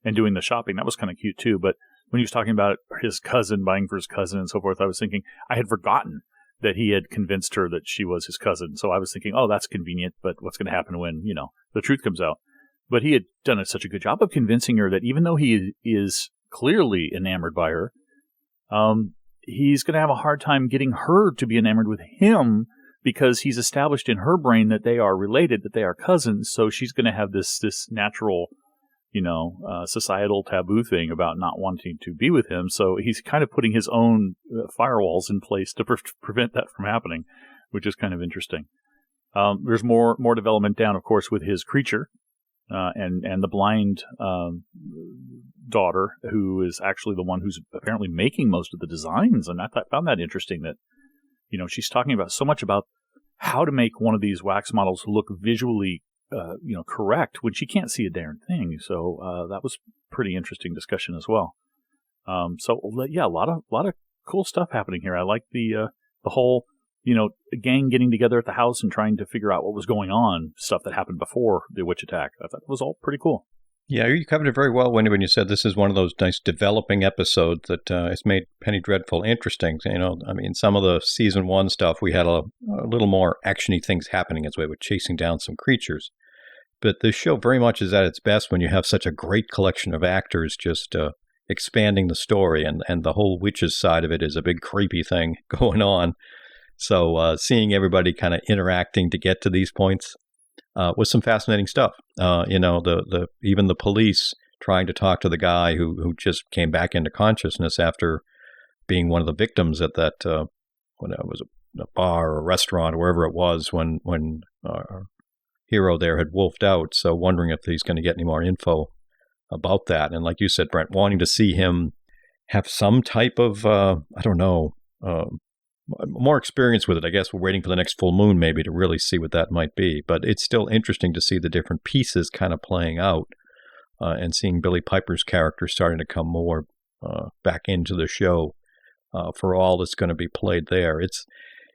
S1: and doing the shopping, that was kind of cute too. But when he was talking about his cousin, buying for his cousin and so forth, I was thinking I had forgotten that he had convinced her that she was his cousin. So I was thinking, oh, that's convenient, but what's going to happen when the truth comes out? But he had done such a good job of convincing her that even though he is clearly enamored by her, he's going to have a hard time getting her to be enamored with him because he's established in her brain that they are related, that they are cousins. So she's going to have this natural, societal taboo thing about not wanting to be with him. So he's kind of putting his own firewalls in place to prevent that from happening, which is kind of interesting. There's more development down, of course, with his creature and the blind daughter, who is actually the one who's apparently making most of the designs. And I found that interesting that, she's talking about so much about how to make one of these wax models look visually, correct when she can't see a darn thing. So that was pretty interesting discussion as well. A lot of cool stuff happening here. I like the whole, gang getting together at the house and trying to figure out what was going on, stuff that happened before the witch attack. I thought it was all pretty cool.
S4: Yeah, you covered it very well, Wendy, when you said this is one of those nice developing episodes that has made Penny Dreadful interesting. Some of the season 1 stuff, we had a little more actiony things happening as we were chasing down some creatures. But this show very much is at its best when you have such a great collection of actors just expanding the story, and the whole witches side of it is a big creepy thing going on. So seeing everybody kind of interacting to get to these points was some fascinating stuff. Even the police trying to talk to the guy who just came back into consciousness after being one of the victims at that when it was a bar or a restaurant or wherever it was when our hero there had wolfed out. So wondering if he's going to get any more info about that. And like you said, Brent, wanting to see him have some type of more experience with it. I guess we're waiting for the next full moon maybe to really see what that might be. But it's still interesting to see the different pieces kind of playing out and seeing Billy Piper's character starting to come more back into the show for all that's going to be played there.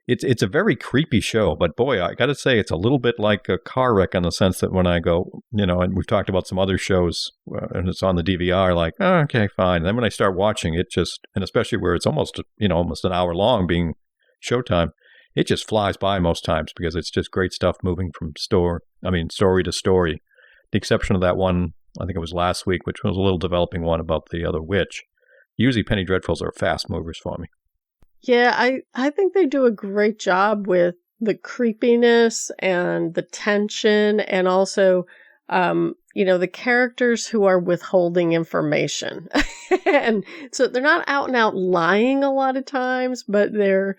S4: It's a very creepy show, but boy, I got to say it's a little bit like a car wreck in the sense that when I go, and we've talked about some other shows and it's on the DVR, like, oh, okay, fine. And then when I start watching it, and especially where it's almost an hour long being Showtime, it just flies by most times because it's just great stuff moving from story to story. The exception of that one, I think it was last week, which was a little developing one about the other witch. Usually Penny Dreadfuls are fast movers for me.
S3: Yeah, I think they do a great job with the creepiness and the tension and also, the characters who are withholding information. And so they're not out and out lying a lot of times, but they're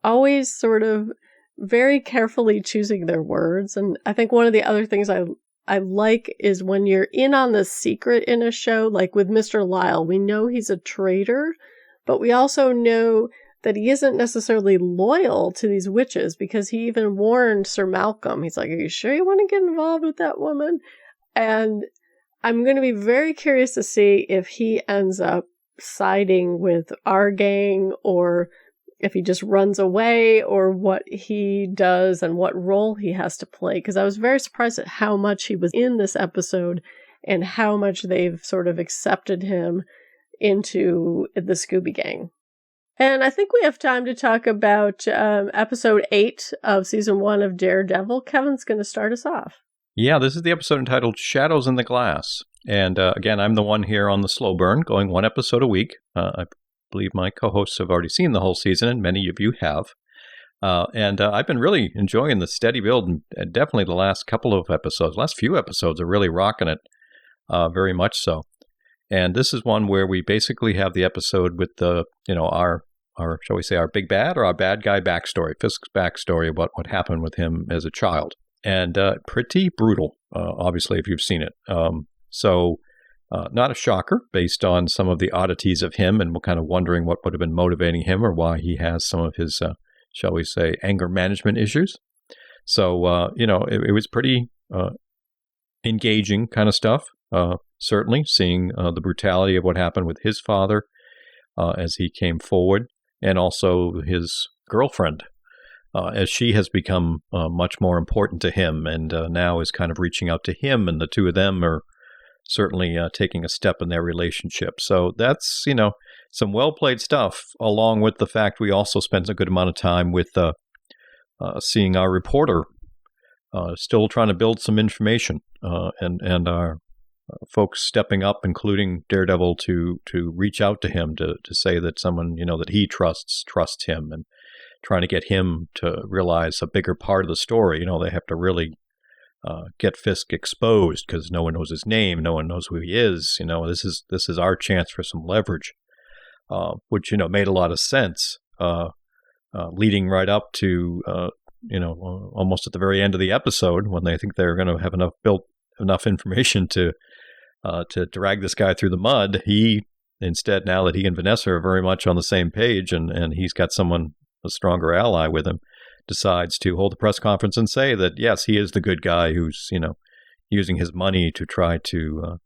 S3: always sort of very carefully choosing their words. And I think one of the other things I like is when you're in on the secret in a show, like with Mr. Lyle, we know he's a traitor, but we also know that he isn't necessarily loyal to these witches because he even warned Sir Malcolm. He's like, are you sure you want to get involved with that woman? And I'm going to be very curious to see if he ends up siding with our gang or if he just runs away or what he does and what role he has to play. Because I was very surprised at how much he was in this episode and how much they've sort of accepted him into the Scooby Gang. And I think we have time to talk about episode 8 of season 1 of Daredevil. Kevin's going to start us off.
S4: Yeah, this is the episode entitled Shadows in the Glass. And again, I'm the one here on the slow burn, going one episode a week. I believe my co-hosts have already seen the whole season, and many of you have. And I've been really enjoying the steady build, and definitely the last few episodes are really rocking it, very much so. And this is one where we basically have the episode with our shall we say, our big bad or our bad guy backstory, Fisk's backstory about what happened with him as a child. And pretty brutal, obviously, if you've seen it. So not a shocker based on some of the oddities of him and we're kind of wondering what would have been motivating him or why he has some of his, shall we say, anger management issues. So, it was pretty engaging kind of stuff. Certainly seeing the brutality of what happened with his father as he came forward, and also his girlfriend as she has become much more important to him and now is kind of reaching out to him, and the two of them are certainly taking a step in their relationship. So that's, some well-played stuff, along with the fact we also spent a good amount of time with seeing our reporter still trying to build some information and our folks stepping up, including Daredevil, to reach out to him to say that someone, that he trusts him, and trying to get him to realize a bigger part of the story. They have to really get Fisk exposed because no one knows his name, no one knows who he is. This is our chance for some leverage, which made a lot of sense, leading right up to almost at the very end of the episode when they think they're going to have enough information to drag this guy through the mud. He instead, now that he and Vanessa are very much on the same page and he's got a stronger ally with him, decides to hold a press conference and say that, yes, he is the good guy who's, using his money to try to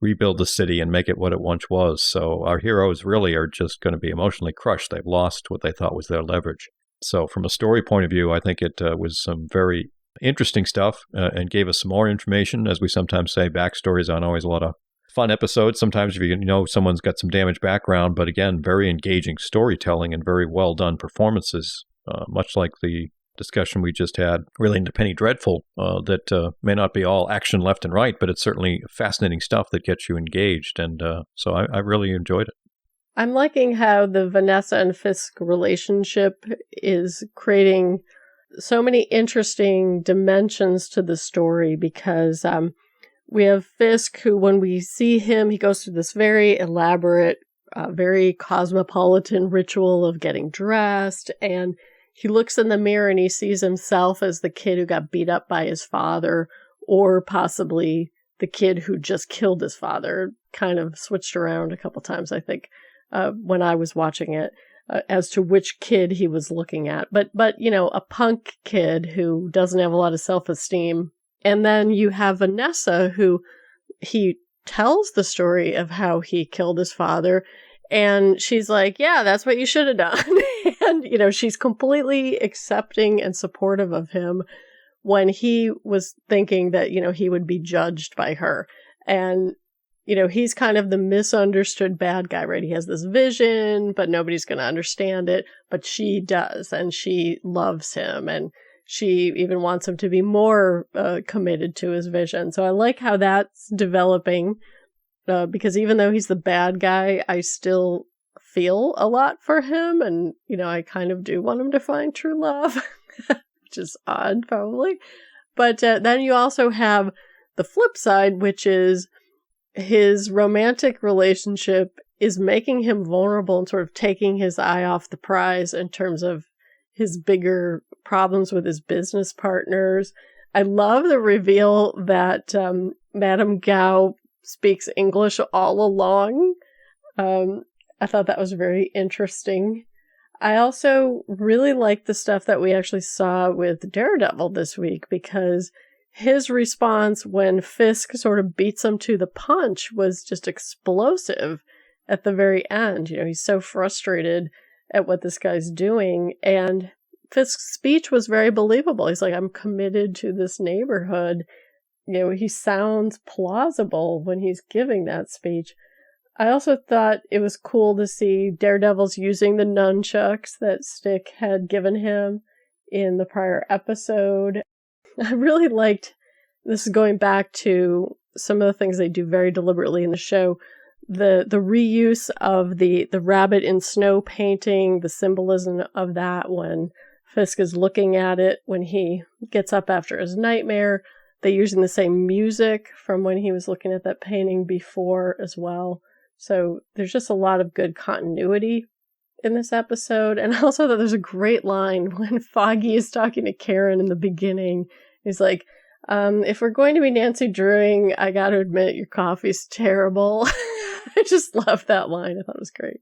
S4: rebuild the city and make it what it once was. So our heroes really are just going to be emotionally crushed. They've lost what they thought was their leverage. So from a story point of view, I think it was some very interesting stuff and gave us some more information. As we sometimes say, backstories aren't always a lot of fun episodes. Sometimes if you know someone's got some damaged background, but again, very engaging storytelling and very well done performances, much like the discussion we just had relating to Penny Dreadful, that may not be all action left and right, but it's certainly fascinating stuff that gets you engaged. And so I really enjoyed it.
S3: I'm liking how the Vanessa and Fisk relationship is creating so many interesting dimensions to the story, because we have Fisk, who, when we see him, he goes through this very elaborate, very cosmopolitan ritual of getting dressed, and he looks in the mirror and he sees himself as the kid who got beat up by his father, or possibly the kid who just killed his father. Kind of switched around a couple times, I think, when I was watching it, as to which kid he was looking at. But a punk kid who doesn't have a lot of self-esteem. And then you have Vanessa, who he tells the story of how he killed his father. And she's like, yeah, that's what you should have done. And, she's completely accepting and supportive of him when he was thinking that, he would be judged by her. And, he's kind of the misunderstood bad guy, right? He has this vision, but nobody's going to understand it. But she does, and she loves him. And she even wants him to be more committed to his vision. So I like how that's developing. Because even though he's the bad guy, I still feel a lot for him. And, I kind of do want him to find true love, which is odd, probably. But then you also have the flip side, which is his romantic relationship is making him vulnerable and sort of taking his eye off the prize in terms of his bigger problems with his business partners. I love the reveal that Madame Gao speaks English all along. I thought that was very interesting. I also really liked the stuff that we actually saw with Daredevil this week, because his response when Fisk sort of beats him to the punch was just explosive at the very end. He's so frustrated at what this guy's doing, and Fisk's speech was very believable. He's like, I'm committed to this neighborhood. He sounds plausible when he's giving that speech. I also thought it was cool to see Daredevil's using the nunchucks that Stick had given him in the prior episode. I really liked, this is going back to some of the things they do very deliberately in the show, the reuse of the rabbit in snow painting, the symbolism of that when Fisk is looking at it when he gets up after his nightmare. They're using the same music from when he was looking at that painting before as well. So there's just a lot of good continuity in this episode. And also that there's a great line when Foggy is talking to Karen in the beginning. He's like, if we're going to be Nancy Drewing, I got to admit your coffee's terrible. I just love that line. I thought it was great.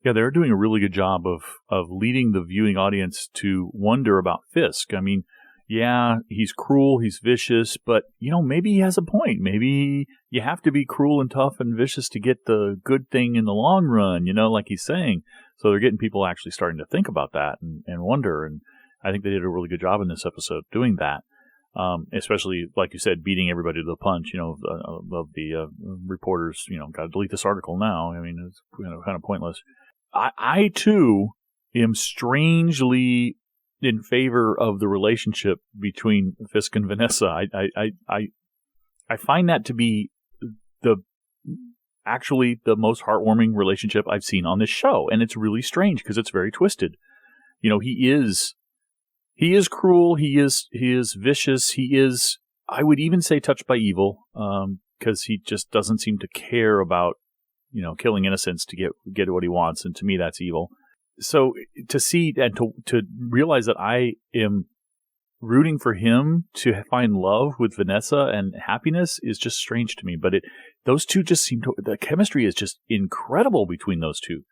S1: Yeah, they're doing a really good job of leading the viewing audience to wonder about Fisk. I mean, yeah, he's cruel, he's vicious, but, maybe he has a point. Maybe you have to be cruel and tough and vicious to get the good thing in the long run, like he's saying. So they're getting people actually starting to think about that and wonder. And I think they did a really good job in this episode doing that. Especially, like you said, beating everybody to the punch, of the reporters, got to delete this article now. I mean, it's kind of pointless. I too am strangely in favor of the relationship between Fisk and Vanessa. I find that to be actually the most heartwarming relationship I've seen on this show, and it's really strange because it's very twisted. He is cruel. He is vicious. He is, I would even say, touched by evil, because he just doesn't seem to care about killing innocents to get what he wants, and to me that's evil. So to see and to realize that I am rooting for him to find love with Vanessa and happiness is just strange to me. But those two just seem to, the chemistry is just incredible between those two,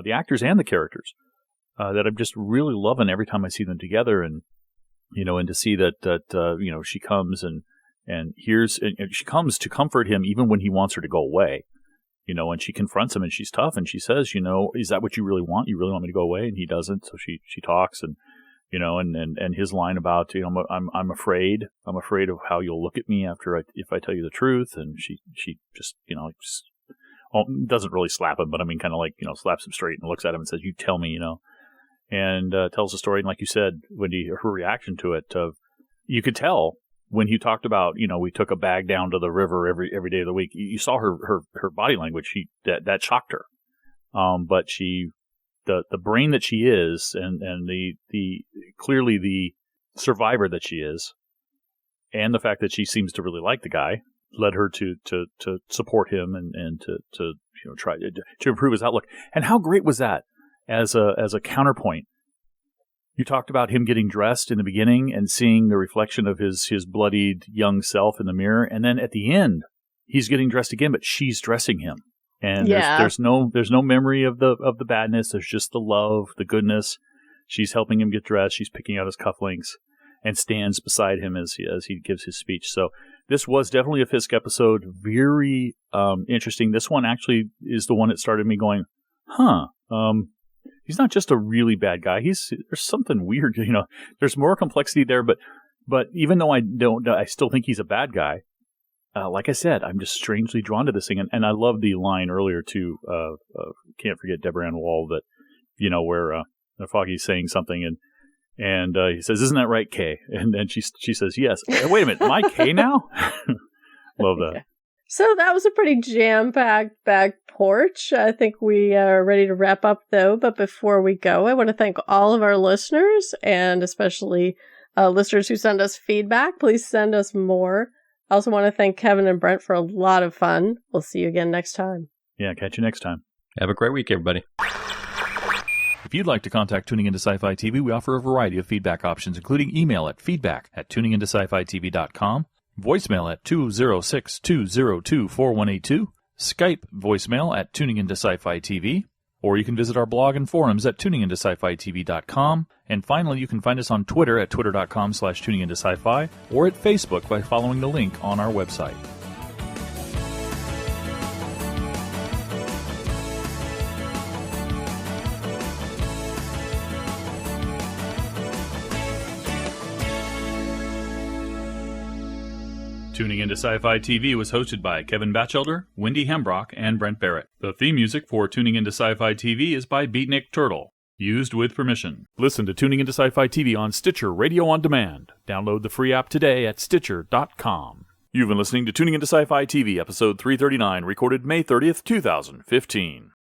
S1: the actors and the characters, that I'm just really loving every time I see them together. And, and to see that she comes and she comes to comfort him even when he wants her to go away, and she confronts him and she's tough and she says, is that what you really want? You really want me to go away? And he doesn't. So she talks and, and his line about, I'm afraid of how you'll look at me if I tell you the truth. And she just, doesn't really slap him, but I mean, kind of like, slaps him straight and looks at him and says, you tell me, and tells the story. And like you said, Wendy, her reaction to it, you could tell when he talked about, we took a bag down to the river every day of the week. You saw her body language. That shocked her. But the brain that she is, and the clearly the survivor that she is, and the fact that she seems to really like the guy, led her to support him and to try to improve his outlook. And how great was that as a counterpoint? You talked about him getting dressed in the beginning and seeing the reflection of his bloodied young self in the mirror, and then at the end he's getting dressed again, but she's dressing him. And there's no memory of the badness. There's just the love, the goodness. She's helping him get dressed. She's picking out his cufflinks and stands beside him as he gives his speech. So this was definitely a Fisk episode. Very interesting. This one actually is the one that started me going, he's not just a really bad guy. There's something weird. There's more complexity there. But even though I still think he's a bad guy. Like I said, I'm just strangely drawn to this thing. And I love the line earlier, too. Can't forget Deborah Ann Wall, that, where Foggy's saying something and he says, isn't that right, Kay? And then she says, yes. Wait a minute, am I Kay now? Love that.
S3: So that was a pretty jam-packed back porch. I think we are ready to wrap up, though. But before we go, I want to thank all of our listeners, and especially listeners who send us feedback. Please send us more. I also want to thank Kevin and Brent for a lot of fun. We'll see you again next time.
S1: Yeah, catch you next time.
S4: Have a great week, everybody.
S1: If you'd like to contact Tuning Into Sci-Fi TV, we offer a variety of feedback options, including email at feedback@tuningintoscifitv.com, voicemail at 206-202-4182, Skype voicemail at Tuning Into Sci-Fi TV, or you can visit our blog and forums at tuningintoscifitv.com. And finally, you can find us on Twitter at twitter.com/tuningintosci-fi or at Facebook by following the link on our website. Tuning Into Sci-Fi TV was hosted by Kevin Batchelder, Wendy Hembrock, and Brent Barrett. The theme music for Tuning Into Sci-Fi TV is by Beatnik Turtle. Used with permission. Listen to Tuning Into Sci-Fi TV on Stitcher Radio on Demand. Download the free app today at Stitcher.com. You've been listening to Tuning Into Sci-Fi TV, episode 339, recorded May 30th, 2015.